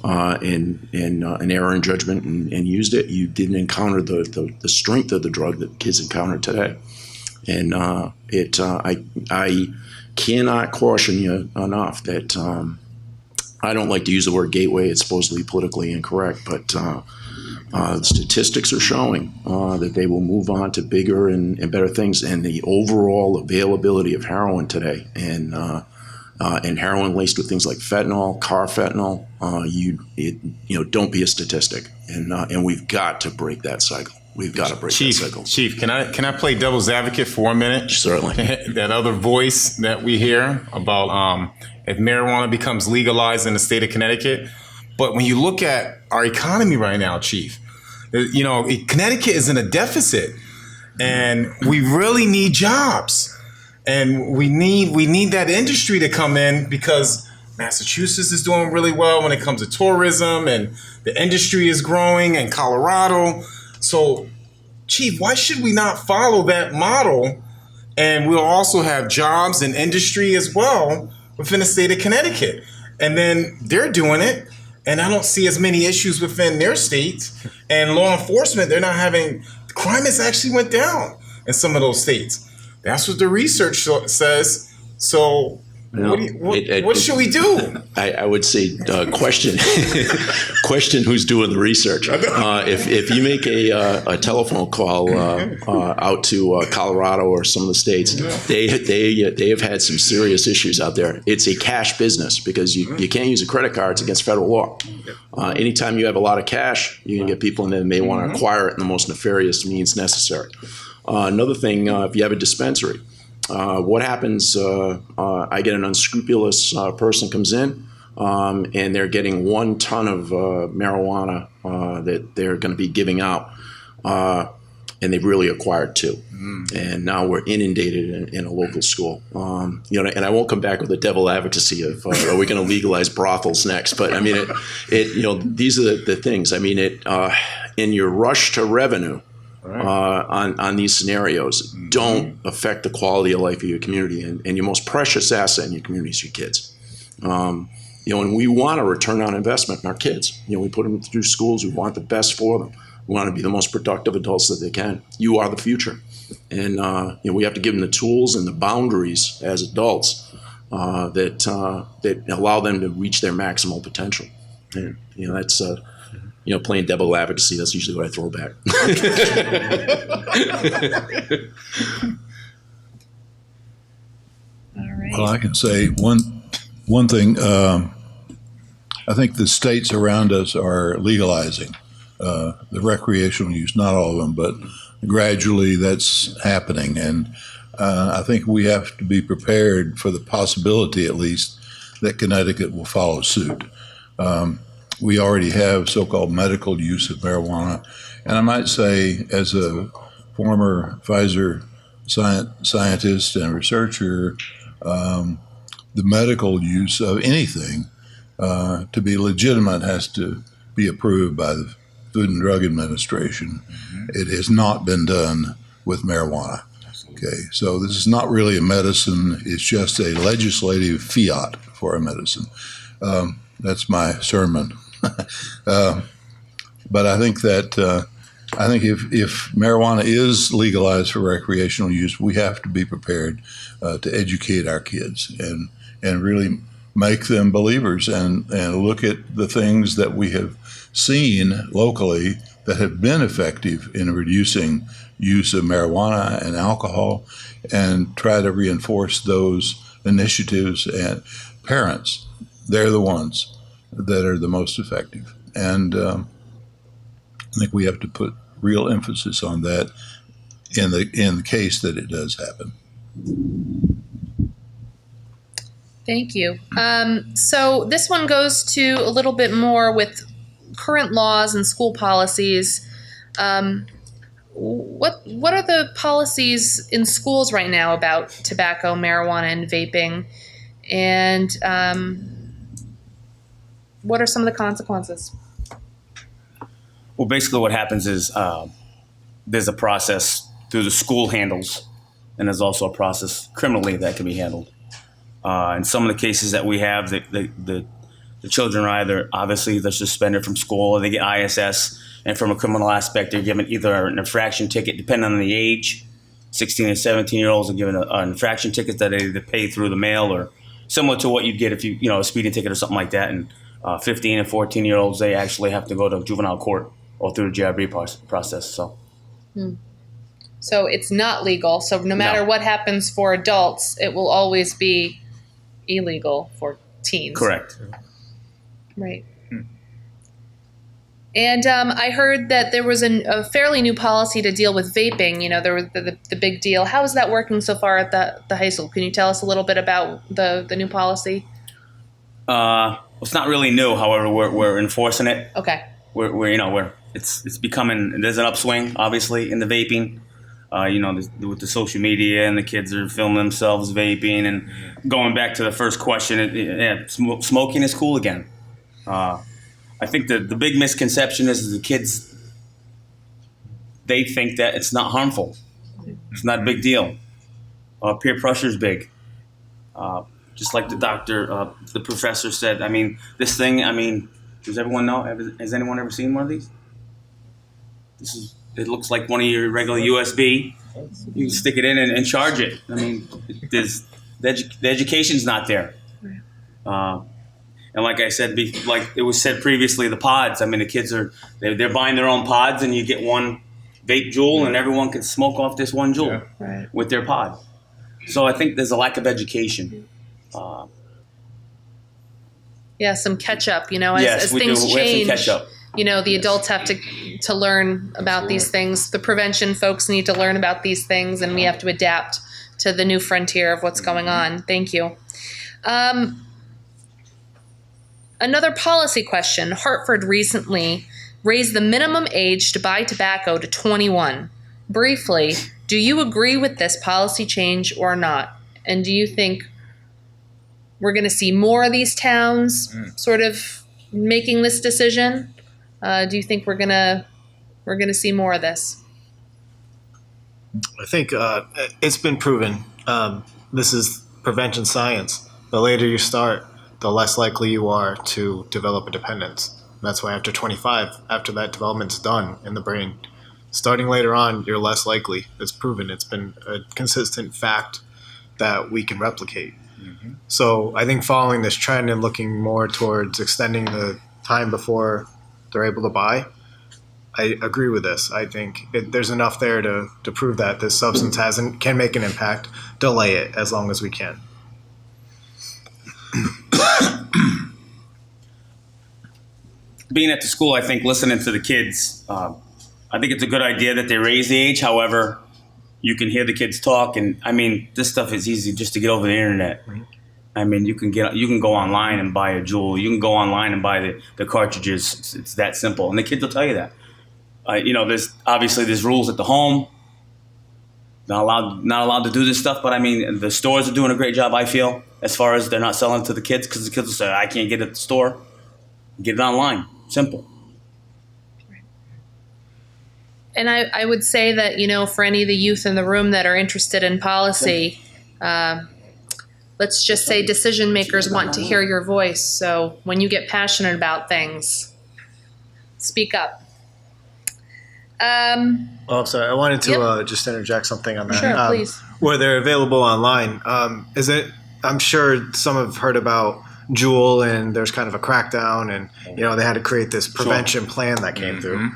in an error in judgment and used it, you didn't encounter the strength of the drug that kids encounter today. And I cannot caution you enough that I don't like to use the word gateway. It's supposedly politically incorrect, but the statistics are showing that they will move on to bigger and better things, and the overall availability of heroin today and and heroin laced with things like fentanyl, carfentanil, don't be a statistic. And we've got to break that cycle. We've got to break that cycle. Chief, can I play devil's advocate for 1 minute? Certainly. That other voice that we hear about if marijuana becomes legalized in the state of Connecticut. But when you look at our economy right now, Chief, Connecticut is in a deficit, and we really need jobs, and we need that industry to come in, because Massachusetts is doing really well when it comes to tourism, and the industry is growing, and Colorado. So, Chief, why should we not follow that model? And we'll also have jobs and industry as well within the state of Connecticut. And then they're doing it, and I don't see as many issues within their states. And law enforcement, they're not having, crime has actually went down in some of those states. That's what the research says. So what should we do? I would say question who's doing the research. If you make a telephone call out to Colorado or some of the states, they have had some serious issues out there. It's a cash business because you can't use a credit card. It's against federal law. Anytime you have a lot of cash, you can get people in there that may want to acquire it in the most nefarious means necessary. Another thing, if you have a dispensary, what happens, I get an unscrupulous person comes in and they're getting 1 ton of marijuana that they're going to be giving out, and they've really acquired 2. And now we're inundated in a local school. And I won't come back with the devil advocacy of are we going to legalize brothels next? But I mean, these are the things. I mean, in your rush to revenue, on these scenarios, don't affect the quality of life of your community, and your most precious asset in your community is your kids. And we want a return on investment in our kids. We put them through schools. We want the best for them. We want to be the most productive adults that they can. You are the future, and we have to give them the tools and the boundaries as adults that allow them to reach their maximal potential. And that's. Playing devil advocacy, that's usually what I throw back. All right. Well, I can say one thing. I think the states around us are legalizing the recreational use, not all of them, but gradually that's happening. And I think we have to be prepared for the possibility, at least, that Connecticut will follow suit. We already have so-called medical use of marijuana. And I might say, as a former Pfizer scientist and researcher, the medical use of anything to be legitimate has to be approved by the Food and Drug Administration. It has not been done with marijuana. Okay, so this is not really a medicine. It's just a legislative fiat for a medicine. That's my sermon. But I think that if marijuana is legalized for recreational use, we have to be prepared to educate our kids and really make them believers and look at the things that we have seen locally that have been effective in reducing use of marijuana and alcohol, and try to reinforce those initiatives. And parents, they're the ones that are the most effective. And I think we have to put real emphasis on that in the case that it does happen. Thank you. So this one goes to a little bit more with current laws and school policies. What are the policies in schools right now about tobacco, marijuana, and vaping? And what are some of the consequences? Well, basically what happens is there's a process through the school handles, and there's also a process criminally that can be handled. In some of the cases that we have, the children are either, obviously, they're suspended from school, or they get ISS, and from a criminal aspect, they're given either an infraction ticket, depending on the age. 16 and 17-year-olds are given an infraction ticket that they either pay through the mail, or similar to what you'd get if a speeding ticket or something like that. And 15 and 14-year-olds, they actually have to go to juvenile court or through the GRB process. So it's not legal. So no matter what happens for adults, it will always be illegal for teens. Correct. Right. And I heard that there was a fairly new policy to deal with vaping. You know, there was the big deal. How is that working so far at the high school? Can you tell us a little bit about the new policy? It's not really new. However, we're enforcing it. Okay. It's becoming, there's an upswing, obviously, in the vaping. With the social media, and the kids are filming themselves vaping. And going back to the first question, smoking is cool again. I think the big misconception is the kids, they think that it's not harmful. It's not a big deal. Peer pressure is big. Just like the professor said, I mean, this thing, I mean, does everyone know? Has anyone ever seen one of these? It looks like one of your regular USB. You can stick it in and charge it. I mean, the education's not there. And like I said, like it was said previously, the pods. I mean, the kids they're buying their own pods, and you get one vape Juul, and everyone can smoke off this one Juul with their pod. So I think there's a lack of education. Some catch up. As things change. We have some catch up. The adults have to learn about these things. The prevention folks need to learn about these things, and we have to adapt to the new frontier of what's going on. Thank you. Another policy question. Hartford recently raised the minimum age to buy tobacco to 21. Briefly, do you agree with this policy change or not? And do you think we're going to see more of these towns sort of making this decision? Do you think we're gonna see more of this? I think it's been proven. This is prevention science. The later you start, the less likely you are to develop a dependence. And that's why after 25, after that development's done in the brain, starting later on, you're less likely. It's proven. It's been a consistent fact that we can replicate. Mm-hmm. So I think following this trend and looking more towards extending the time before they're able to buy, I agree with this. I think there's enough there to prove that this substance can make an impact. Delay it as long as we can. Being at the school, I think listening to the kids, I think it's a good idea that they raise the age. However, you can hear the kids talk, and I mean, this stuff is easy just to get over the internet. Right. I mean, you can go online and buy a Juul. You can go online and buy the cartridges. It's that simple, and the kids will tell you that. There's rules at the home. Not allowed to do this stuff, but I mean, the stores are doing a great job. I feel, as far as they're not selling to the kids, because the kids will say, "I can't get it at the store. Get it online. Simple." And I would say that, for any of the youth in the room that are interested in policy, let's just say decision makers want to hear your voice. So when you get passionate about things, speak up. Sorry, I wanted to just interject something on that. Sure, please. Where they're available online. I'm sure some have heard about Juul, and there's kind of a crackdown, and they had to create this prevention plan that came through.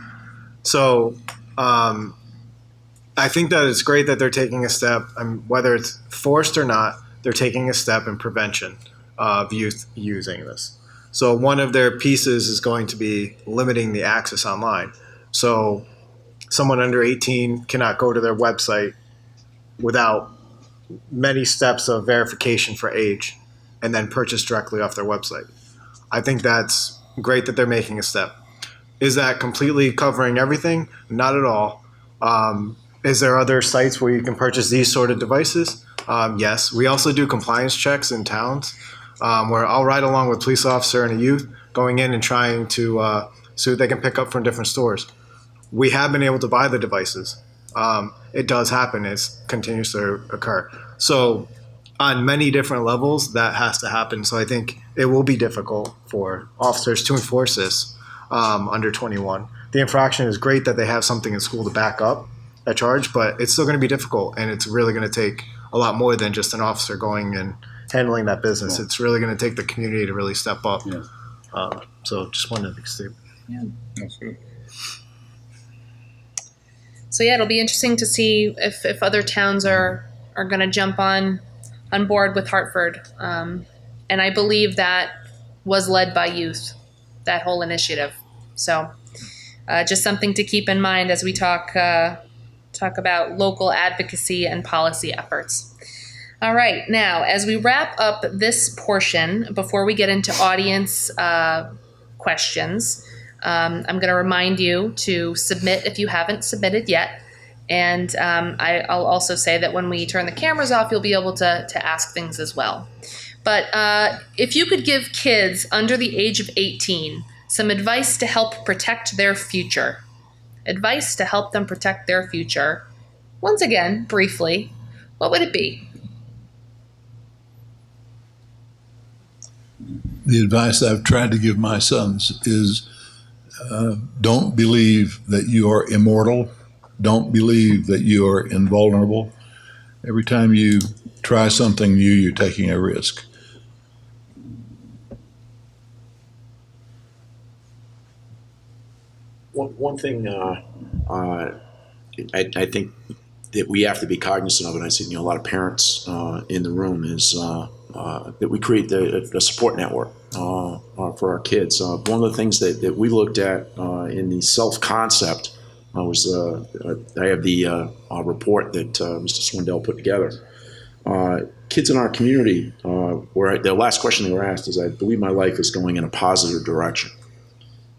So I think that it's great that they're taking a step, whether it's forced or not, they're taking a step in prevention of youth using this. So one of their pieces is going to be limiting the access online. So someone under 18 cannot go to their website without many steps of verification for age and then purchase directly off their website. I think that's great that they're making a step. Is that completely covering everything? Not at all. Is there other sites where you can purchase these sort of devices? Yes. We also do compliance checks in towns where I'll ride along with a police officer and a youth going in and trying to see what they can pick up from different stores. We have been able to buy the devices. It does happen. It continues to occur. So on many different levels, that has to happen. So I think it will be difficult for officers to enforce this under 21. The infraction is great that they have something in school to back up a charge, but it's still going to be difficult, and it's really going to take a lot more than just an officer going and handling that business. It's really going to take the community to really step up. Yeah. So just wanted to state. Yeah. That's good. So yeah, it'll be interesting to see if other towns are going to jump on board with Hartford. And I believe that was led by youth, that whole initiative. So just something to keep in mind as we talk about local advocacy and policy efforts. All right, now as we wrap up this portion, before we get into audience questions, I'm going to remind you to submit if you haven't submitted yet. And I'll also say that when we turn the cameras off, you'll be able to ask things as well. But if you could give kids under the age of 18 some advice to help protect their future, advice to help them protect their future, once again, briefly, what would it be? The advice I've tried to give my sons is don't believe that you are immortal. Don't believe that you are invulnerable. Every time you try something new, you're taking a risk. One thing I think that we have to be cognizant of, and I see a lot of parents in the room, is that we create a support network for our kids. One of the things that we looked at in the self-concept was I have the report that Mr. Swindell put together. Kids in our community, the last question they were asked is, I believe my life is going in a positive direction.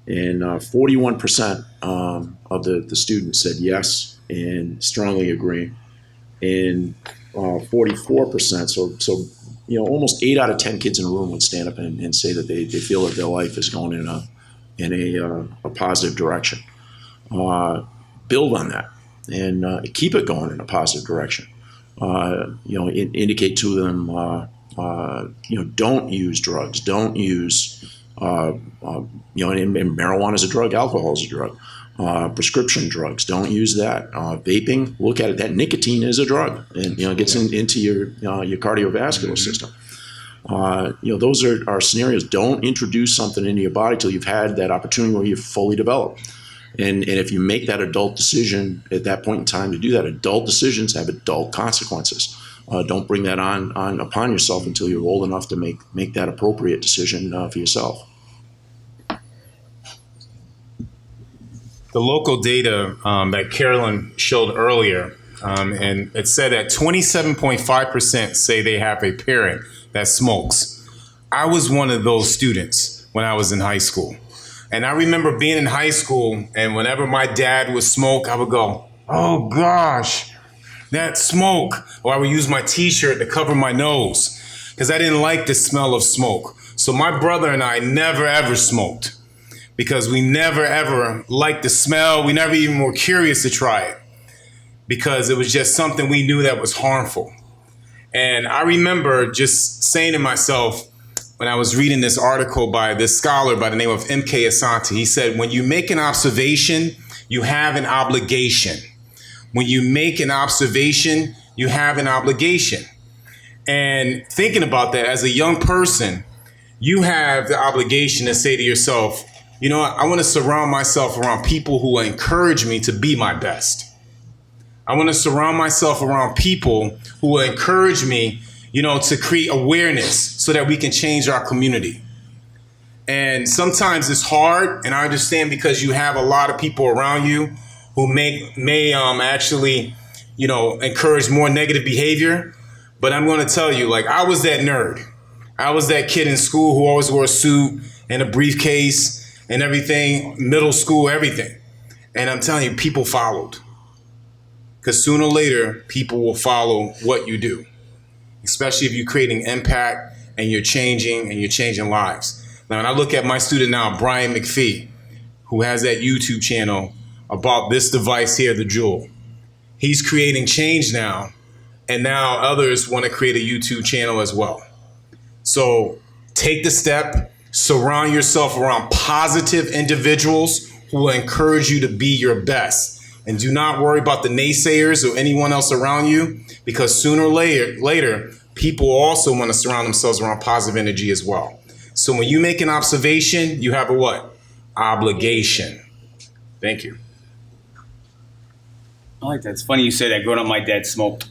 And 41% of the students said yes and strongly agree. And 44%, so almost 8 out of 10 kids in a room would stand up and say that they feel that their life is going in a positive direction. Build on that and keep it going in a positive direction. Indicate to them, don't use drugs, don't use, and marijuana is a drug, alcohol is a drug. Prescription drugs, don't use that. Vaping, look at it. That nicotine is a drug, and gets into your cardiovascular system. Those are scenarios. Don't introduce something into your body till you've had that opportunity where you're fully developed. And if you make that adult decision at that point in time to do that, adult decisions have adult consequences. Don't bring that on upon yourself until you're old enough to make that appropriate decision for yourself. The local data that Carolyn showed earlier, and it said that 27.5% say they have a parent that smokes. I was one of those students when I was in high school. And I remember being in high school, and whenever my dad would smoke, I would go, oh gosh, that smoke. Or I would use my t-shirt to cover my nose because I didn't like the smell of smoke. So my brother and I never ever smoked because we never ever liked the smell. We never even were curious to try it because it was just something we knew that was harmful. And I remember just saying to myself, when I was reading this article by this scholar by the name of M.K. Asante, he said, when you make an observation, you have an obligation. When you make an observation, you have an obligation. And thinking about that as a young person, you have the obligation to say to yourself, you know what, I want to surround myself around people who will encourage me to be my best. I want to surround myself around people who will encourage me to create awareness so that we can change our community. And sometimes it's hard, and I understand because you have a lot of people around you who may actually, encourage more negative behavior. But I'm going to tell you, I was that nerd. I was that kid in school who always wore a suit and a briefcase and everything, middle school, everything. And I'm telling you, people followed. Because sooner or later, people will follow what you do. Especially if you're creating impact and you're changing lives. Now, when I look at my student now, Brian McPhee, who has that YouTube channel about this device here, the Juul, he's creating change now, and now others want to create a YouTube channel as well. So take the step, surround yourself around positive individuals who will encourage you to be your best. And do not worry about the naysayers or anyone else around you, because sooner or later, people also want to surround themselves around positive energy as well. So when you make an observation, you have a what? Obligation. Thank you. I like that. It's funny you say that. Growing up, my dad smoked.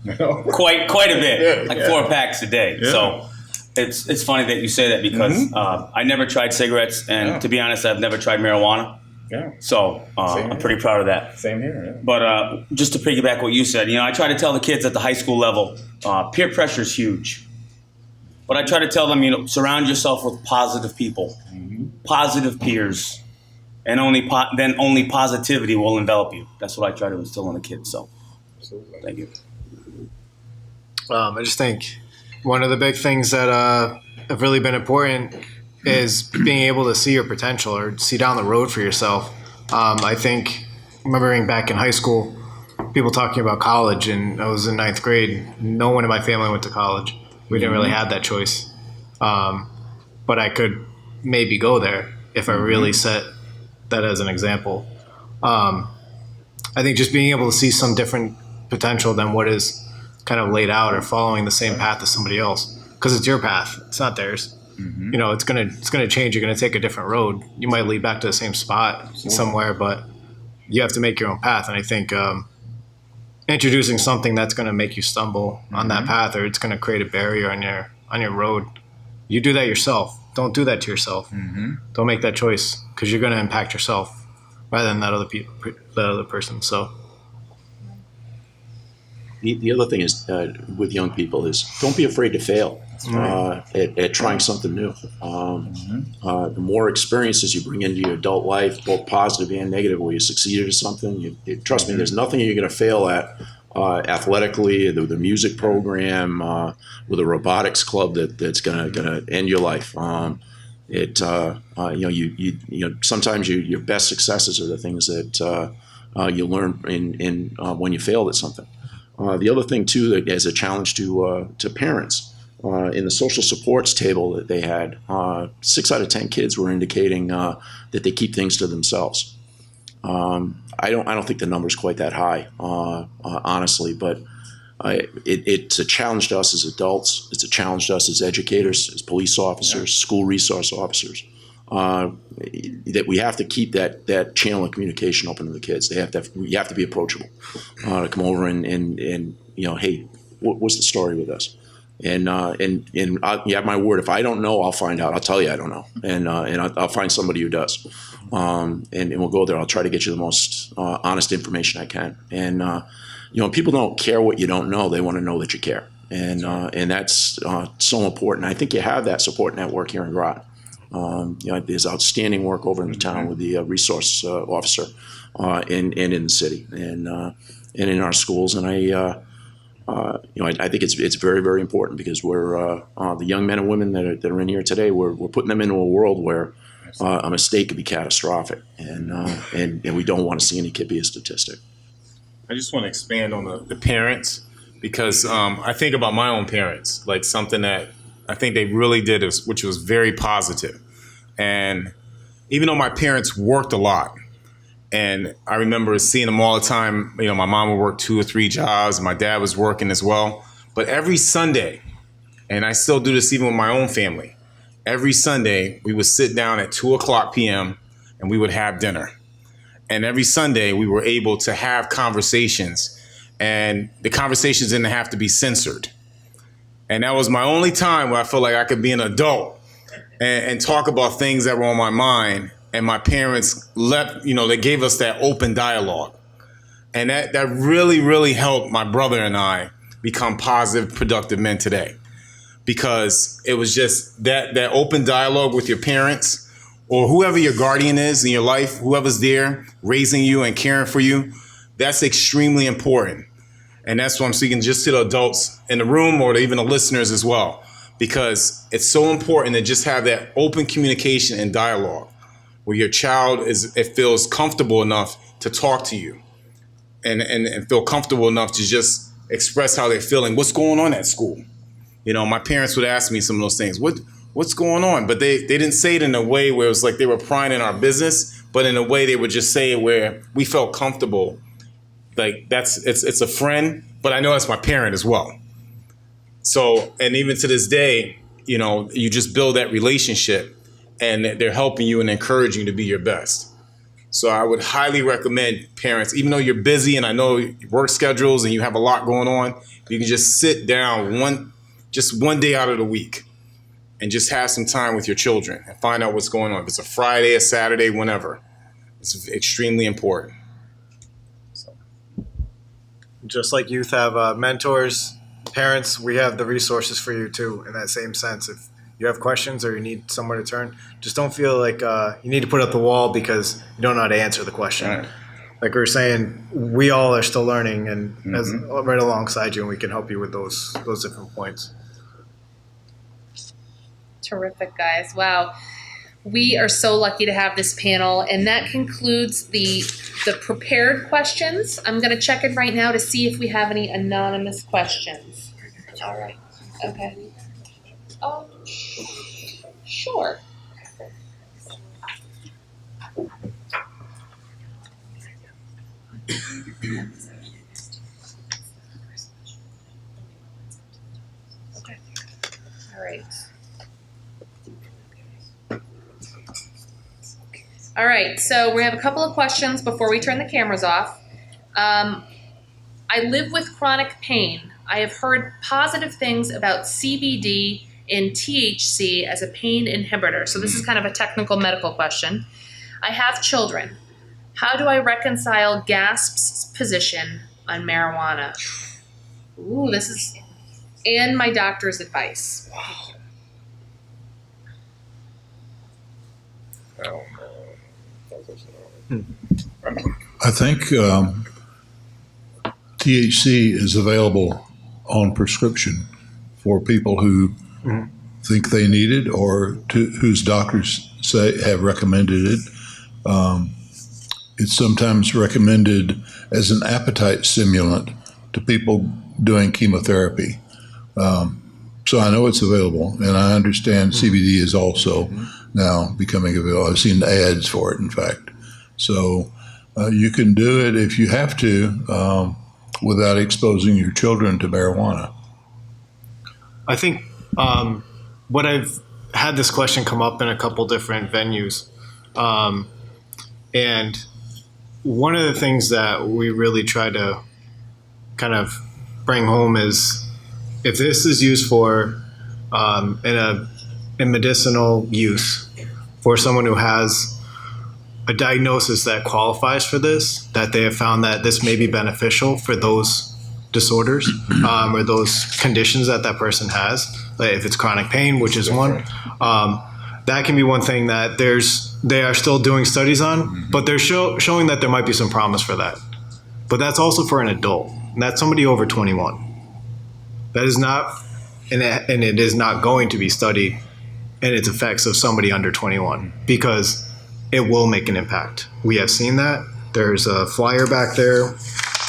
quite a bit, like 4 packs a day. Yeah. So it's funny that you say that because I never tried cigarettes, and to be honest, I've never tried marijuana. Yeah. So I'm pretty proud of that. Same here. Yeah. But just to piggyback what you said, I try to tell the kids at the high school level, peer pressure is huge. But I try to tell them, surround yourself with positive people, positive peers, and only positivity will envelop you. That's what I try to instill in the kids. So, thank you. I just think one of the big things that have really been important is being able to see your potential or see down the road for yourself. I think remembering back in high school, people talking about college, and I was in 9th grade. No one in my family went to college. We didn't really have that choice. But I could maybe go there if I really set that as an example. I think just being able to see some different potential than what is kind of laid out or following the same path as somebody else, because it's your path, it's not theirs. It's gonna change. You're gonna take a different road. You might lead back to the same spot somewhere, but you have to make your own path. And I think introducing something that's gonna make you stumble on that path, or it's gonna create a barrier on your road, you do that yourself. Don't do that to yourself. Don't make that choice, because you're gonna impact yourself rather than that other person. So. The other thing is with young people is don't be afraid to fail at trying something new. The more experiences you bring into your adult life, both positive and negative, where you succeeded at something, trust me, there's nothing you're going to fail at athletically, the music program, with a robotics club that's going to end your life. Sometimes your best successes are the things that you learn in when you failed at something. The other thing too, that as a challenge to parents, in the social supports table that they had, 6 out of 10 kids were indicating that they keep things to themselves. I don't think the number's quite that high, honestly, but it's a challenge to us as adults. It's a challenge to us as educators, as police officers, school resource officers. That we have to keep that channel of communication open to the kids. You have to be approachable to come over and hey, what's the story with this? And you have my word. If I don't know, I'll find out. I'll tell you I don't know, and I'll find somebody who does, and we'll go there. I'll try to get you the most honest information I can. And people don't care what you don't know. They want to know that you care, and that's so important. I think you have that support network here in Groton. There's outstanding work over in the town with the resource officer, and in the city, and in our schools. And I think it's very, very important, because we're the young men and women that are in here today. We're putting them into a world where a mistake could be catastrophic, and we don't want to see any kid be a statistic. I just want to expand on the parents, because I think about my own parents, like something that I think they really did, which was very positive. And even though my parents worked a lot, and I remember seeing them all the time, my mom would work 2 or 3 jobs, and my dad was working as well. But every Sunday, and I still do this even with my own family, every Sunday we would sit down at 2:00 p.m. and we would have dinner. And every Sunday we were able to have conversations, and the conversations didn't have to be censored. And that was my only time where I felt like I could be an adult and talk about things that were on my mind. And my parents they gave us that open dialogue. And that really, really helped my brother and I become positive, productive men today. Because it was just that open dialogue with your parents, or whoever your guardian is in your life, whoever's there raising you and caring for you, that's extremely important. And that's what I'm speaking just to the adults in the room, or to even the listeners as well, because it's so important to just have that open communication and dialogue where your child feels comfortable enough to talk to you and feel comfortable enough to just express how they're feeling. What's going on at school? My parents would ask me some of those things. What's going on? But they didn't say it in a way where it was like they were prying in our business, but in a way they would just say it where we felt comfortable. Like it's a friend, but I know that's my parent as well. So, and even to this day, you just build that relationship, and they're helping you and encouraging you to be your best. So I would highly recommend parents, even though you're busy and I know work schedules and you have a lot going on, you can just sit down one day out of the week and just have some time with your children and find out what's going on. If it's a Friday, a Saturday, whenever. It's extremely important. Just like youth have mentors, parents, we have the resources for you too, in that same sense. If you have questions or you need somewhere to turn, just don't feel like you need to put up the wall because you don't know how to answer the question. Right. Like we were saying, we all are still learning, and as right alongside you, and we can help you with those different points. Terrific, guys. Wow. We are so lucky to have this panel, and that concludes the prepared questions. I'm going to check it right now to see if we have any anonymous questions. All right. Okay. Sure. Okay. All right. All right, so we have a couple of questions before we turn the cameras off. I live with chronic pain. I have heard positive things about CBD and THC as a pain inhibitor. So this is kind of a technical medical question. I have children. How do I reconcile GASP's position on marijuana? Ooh, this is, and my doctor's advice. I think THC is available on prescription for people who think they need it or whose doctors have recommended it. It's sometimes recommended as an appetite stimulant to people doing chemotherapy. So I know it's available, and I understand CBD is also now becoming available. I've seen ads for it, in fact. So you can do it if you have to without exposing your children to marijuana. I think what I've had this question come up in a couple different venues. And one of the things that we really try to kind of bring home is if this is used for in medicinal use for someone who has a diagnosis that qualifies for this, that they have found that this may be beneficial for those disorders or those conditions that person has, like if it's chronic pain, which is one, that can be one thing that they are still doing studies on, but they're showing that there might be some promise for that. But that's also for an adult, and that's somebody over 21. That is not, and it is not going to be studied in its effects of somebody under 21 because it will make an impact. We have seen that. There's a flyer back there.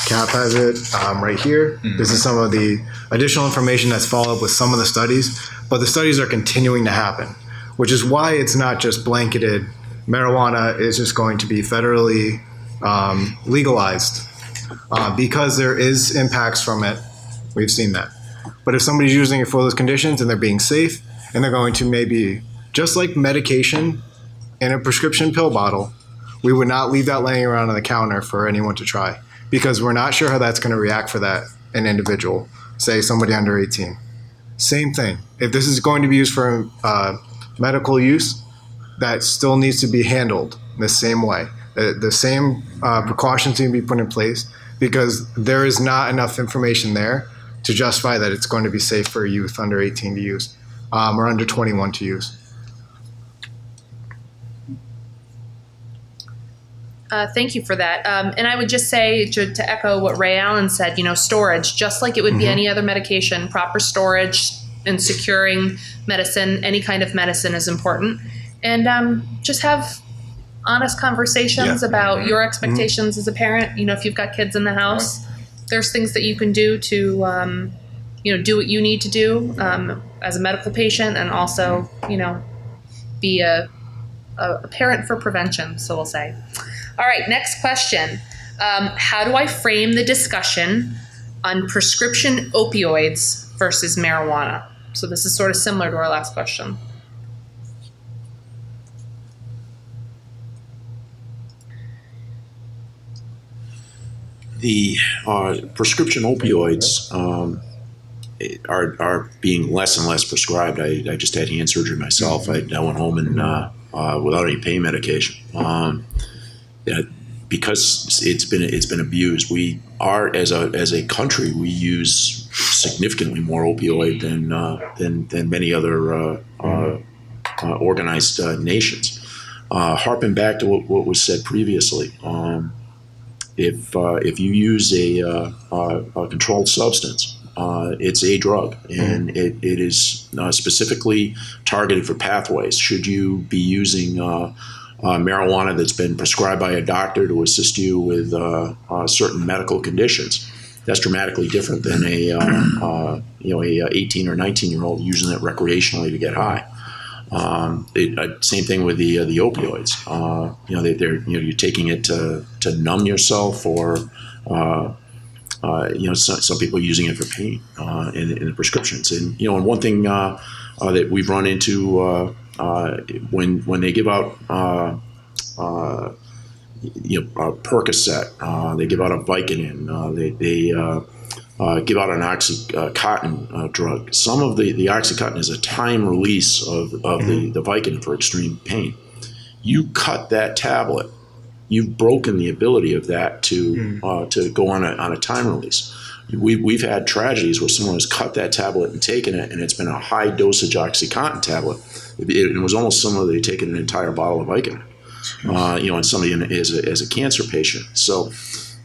Cap has it right here. This is some of the additional information that's followed up with some of the studies, but the studies are continuing to happen, which is why it's not just blanketed. Marijuana is just going to be federally legalized because there is impacts from it. We've seen that. But if somebody's using it for those conditions and they're being safe and they're going to maybe, just like medication in a prescription pill bottle, we would not leave that laying around on the counter for anyone to try because we're not sure how that's going to react for an individual, say somebody under 18. Same thing. If this is going to be used for medical use, that still needs to be handled the same way. The same precautions need to be put in place because there is not enough information there to justify that it's going to be safe for youth under 18 to use or under 21 to use. Thank you for that. And I would just say to echo what Rayallen said, storage, just like it would be any other medication, proper storage and securing medicine, any kind of medicine is important. And just have honest conversations about your expectations as a parent. If you've got kids in the house, there's things that you can do to, do what you need to do as a medical patient and also, be a parent for prevention, so we'll say. All right, next question. How do I frame the discussion on prescription opioids versus marijuana? So this is sort of similar to our last question. The prescription opioids are being less and less prescribed. I just had hand surgery myself. I went home and without any pain medication. Because it's been abused. We are as a country, we use significantly more opioid than many other organized nations. Harping back to what was said previously, if you use a controlled substance, it's a drug, and it is specifically targeted for pathways. Should you be using marijuana that's been prescribed by a doctor to assist you with certain medical conditions, that's dramatically different than a 18 or 19-year-old using it recreationally to get high. Same thing with the opioids. You're taking it to numb yourself, or some people are using it for pain in the prescriptions. And and one thing that we've run into when they give out Percocet, they give out a Vicodin, they give out an Oxycontin drug. Some of the Oxycontin is a time release of the Vicodin for extreme pain. You cut that tablet, you've broken the ability of that to go on a time release. We've had tragedies where someone has cut that tablet and taken it, and it's been a high dosage Oxycontin tablet. It was almost similar to taking an entire bottle of Vicodin, and somebody as a cancer patient. So,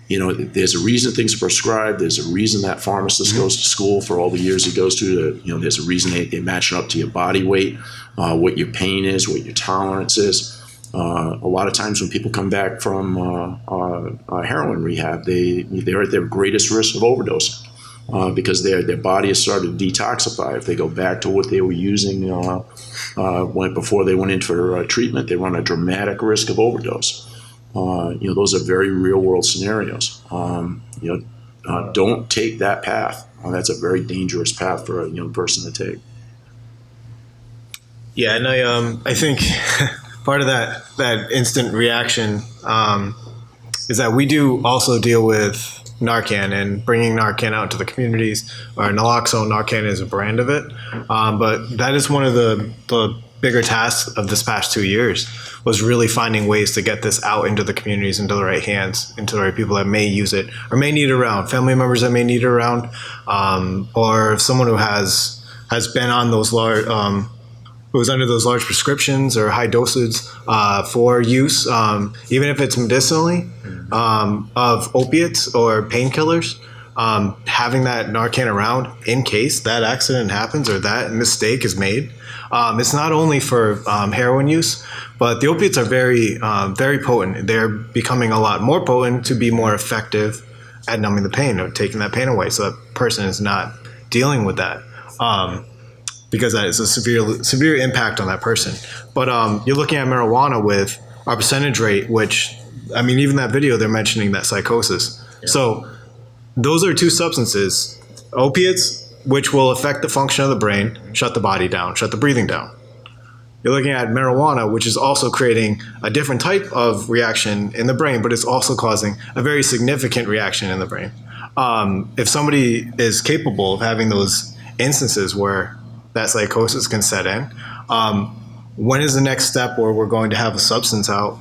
there's a reason things are prescribed. There's a reason that pharmacist goes to school for all the years he goes to. There's a reason they match it up to your body weight, what your pain is, what your tolerance is. A lot of times when people come back from heroin rehab, they're at their greatest risk of overdosing because their body has started to detoxify. If they go back to what they were using before they went in for treatment, they run a dramatic risk of overdose. Those are very real world scenarios. Don't take that path. That's a very dangerous path for a young person to take. Yeah, and I think part of that instant reaction is that we do also deal with Narcan and bringing Narcan out to the communities. Or naloxone, Narcan is a brand of it, but that is one of the bigger tasks of this past 2 years, was really finding ways to get this out into the communities, into the right hands, into the right people that may use it or may need it around, family members that may need it around, or someone who has been on those large, who is under those large prescriptions or high doses for use, even if it's medicinally, of opiates or painkillers. Having that Narcan around in case that accident happens or that mistake is made. It's not only for heroin use, but the opiates are very, very potent. They're becoming a lot more potent to be more effective at numbing the pain or taking that pain away, so that person is not dealing with that, because that is a severe impact on that person. But you're looking at marijuana with our percentage rate, which, I mean, even that video, they're mentioning that psychosis. Yeah. So those are two substances, opiates, which will affect the function of the brain, shut the body down, shut the breathing down. You're looking at marijuana, which is also creating a different type of reaction in the brain, but it's also causing a very significant reaction in the brain. If somebody is capable of having those instances where that psychosis can set in, when is the next step where we're going to have a substance out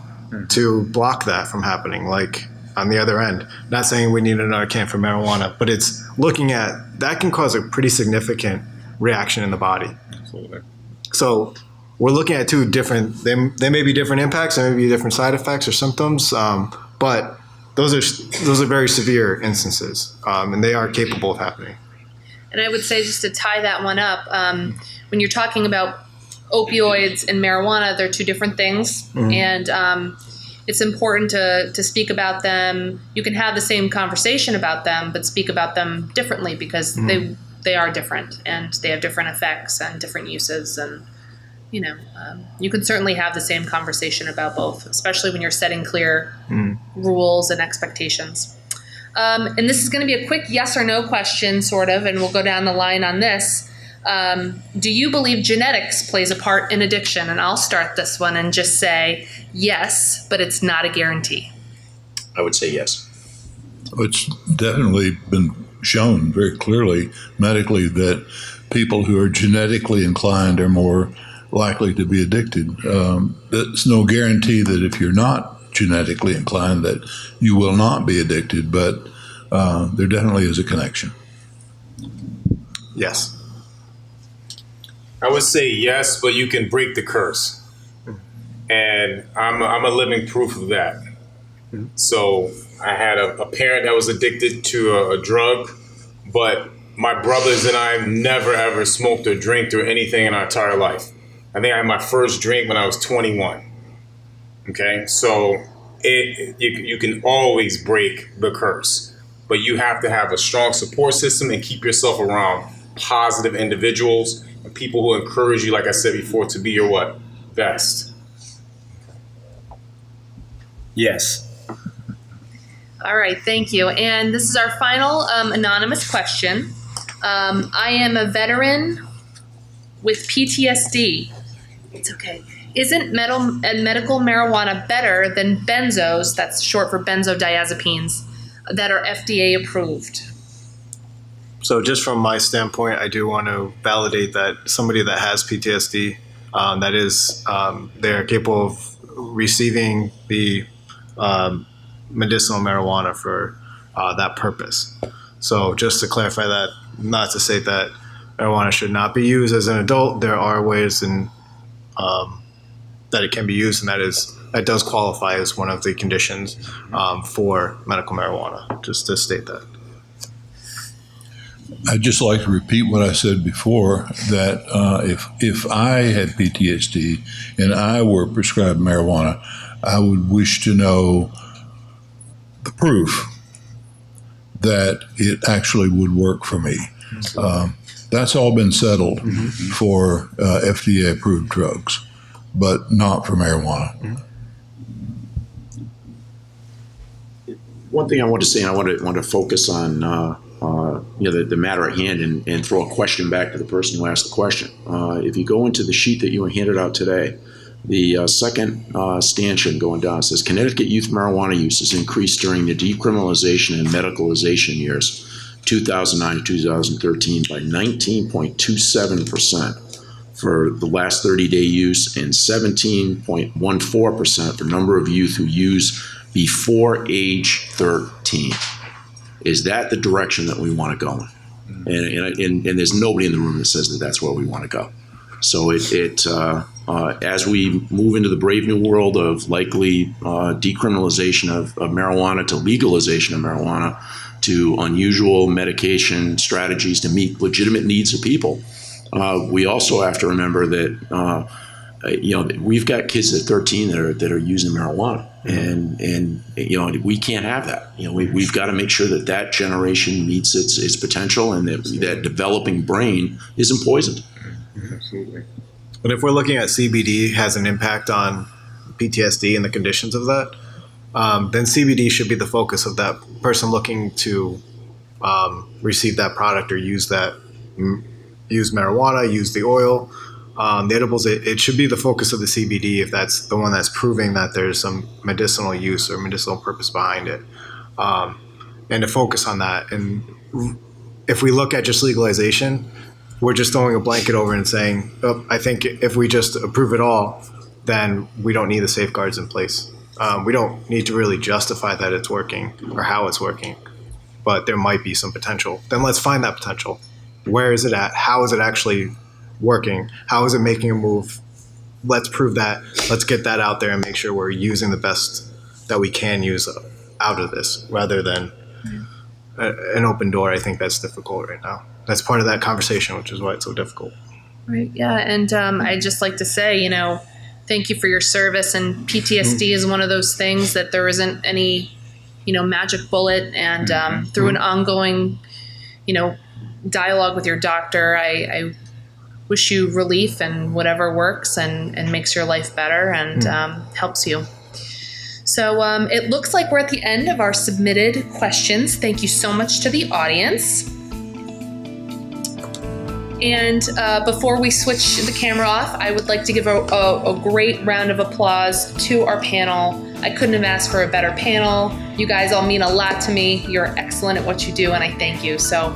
to block that from happening? Like, on the other end, not saying we need another can for marijuana, but it's looking at that can cause a pretty significant reaction in the body. Absolutely. So we're looking at two different, they may be different impacts, there may be different side effects or symptoms, but those are very severe instances, and they are capable of happening. And I would say, just to tie that one up, when you're talking about opioids and marijuana, they're two different things. Mm-hmm. And it's important to speak about them. You can have the same conversation about them, but speak about them differently, because they are different and they have different effects and different uses. And, you can certainly have the same conversation about both, especially when you're setting clear rules and expectations. And this is going to be a quick yes or no question, sort of, and we'll go down the line on this. Do you believe genetics plays a part in addiction? And I'll start this one and just say yes, but it's not a guarantee. I would say yes. It's definitely been shown very clearly medically that people who are genetically inclined are more likely to be addicted. There's no guarantee that if you're not genetically inclined that you will not be addicted, but there definitely is a connection. Yes. I would say yes, but you can break the curse. And I'm a living proof of that. So I had a parent that was addicted to a drug, but my brothers and I never ever smoked or drank or anything in our entire life. I think I had my first drink when I was 21. Okay, so you can always break the curse, but you have to have a strong support system and keep yourself around positive individuals and people who encourage you, like I said before, to be your what? Best. Yes. All right, thank you. And this is our final anonymous question. I am a veteran with PTSD. It's okay. Isn't medical marijuana better than benzos, that's short for benzodiazepines, that are FDA approved? So just from my standpoint, I do want to validate that somebody that has PTSD, that is, they're capable of receiving the medicinal marijuana for that purpose. So just to clarify that, not to say that marijuana should not be used as an adult, there are ways that it can be used, and that does qualify as one of the conditions for medical marijuana, just to state that. I'd just like to repeat what I said before, that if I had PTSD and I were prescribed marijuana, I would wish to know the proof that it actually would work for me. That's all been settled for FDA-approved drugs, but not for marijuana. One thing I want to say, and I want to focus on the matter at hand and throw a question back to the person who asked the question. If you go into the sheet that you were handed out today, the second stanchion going down says Connecticut youth marijuana use has increased during the decriminalization and medicalization years 2009 to 2013 by 19.27% for the last 30-day use and 17.14% for number of youth who use before age 13. Is that the direction that we want to go in? And there's nobody in the room that says that that's where we want to go. So as we move into the brave new world of likely decriminalization of marijuana to legalization of marijuana to unusual medication strategies to meet legitimate needs of people, we also have to remember that we've got kids at 13 that are using marijuana, and we can't have that. We've got to make sure that generation meets its potential and that developing brain isn't poisoned. Absolutely. But if we're looking at CBD has an impact on PTSD and the conditions of that, then CBD should be the focus of that person looking to receive that product or use marijuana, use the oil, the edibles. It should be the focus of the CBD if that's the one that's proving that there's some medicinal use or medicinal purpose behind it, and to focus on that. And if we look at just legalization, we're just throwing a blanket over and saying, oh, I think if we just approve it all, then we don't need the safeguards in place. We don't need to really justify that it's working or how it's working, but there might be some potential. Then let's find that potential. Where is it at? How is it actually working? How is it making a move? Let's prove that. Let's get that out there and make sure we're using the best that we can use out of this rather than an open door. I think that's difficult right now. That's part of that conversation, which is why it's so difficult. Right. Yeah. And I'd just like to say, thank you for your service. And PTSD is one of those things that there isn't any, magic bullet. And through an ongoing, dialogue with your doctor, I wish you relief and whatever works and makes your life better and helps you. So it looks like we're at the end of our submitted questions. Thank you so much to the audience. And before we switch the camera off, I would like to give a great round of applause to our panel I couldn't have asked for a better panel. You guys all mean a lot to me. You're excellent at what you do, and I thank you. So.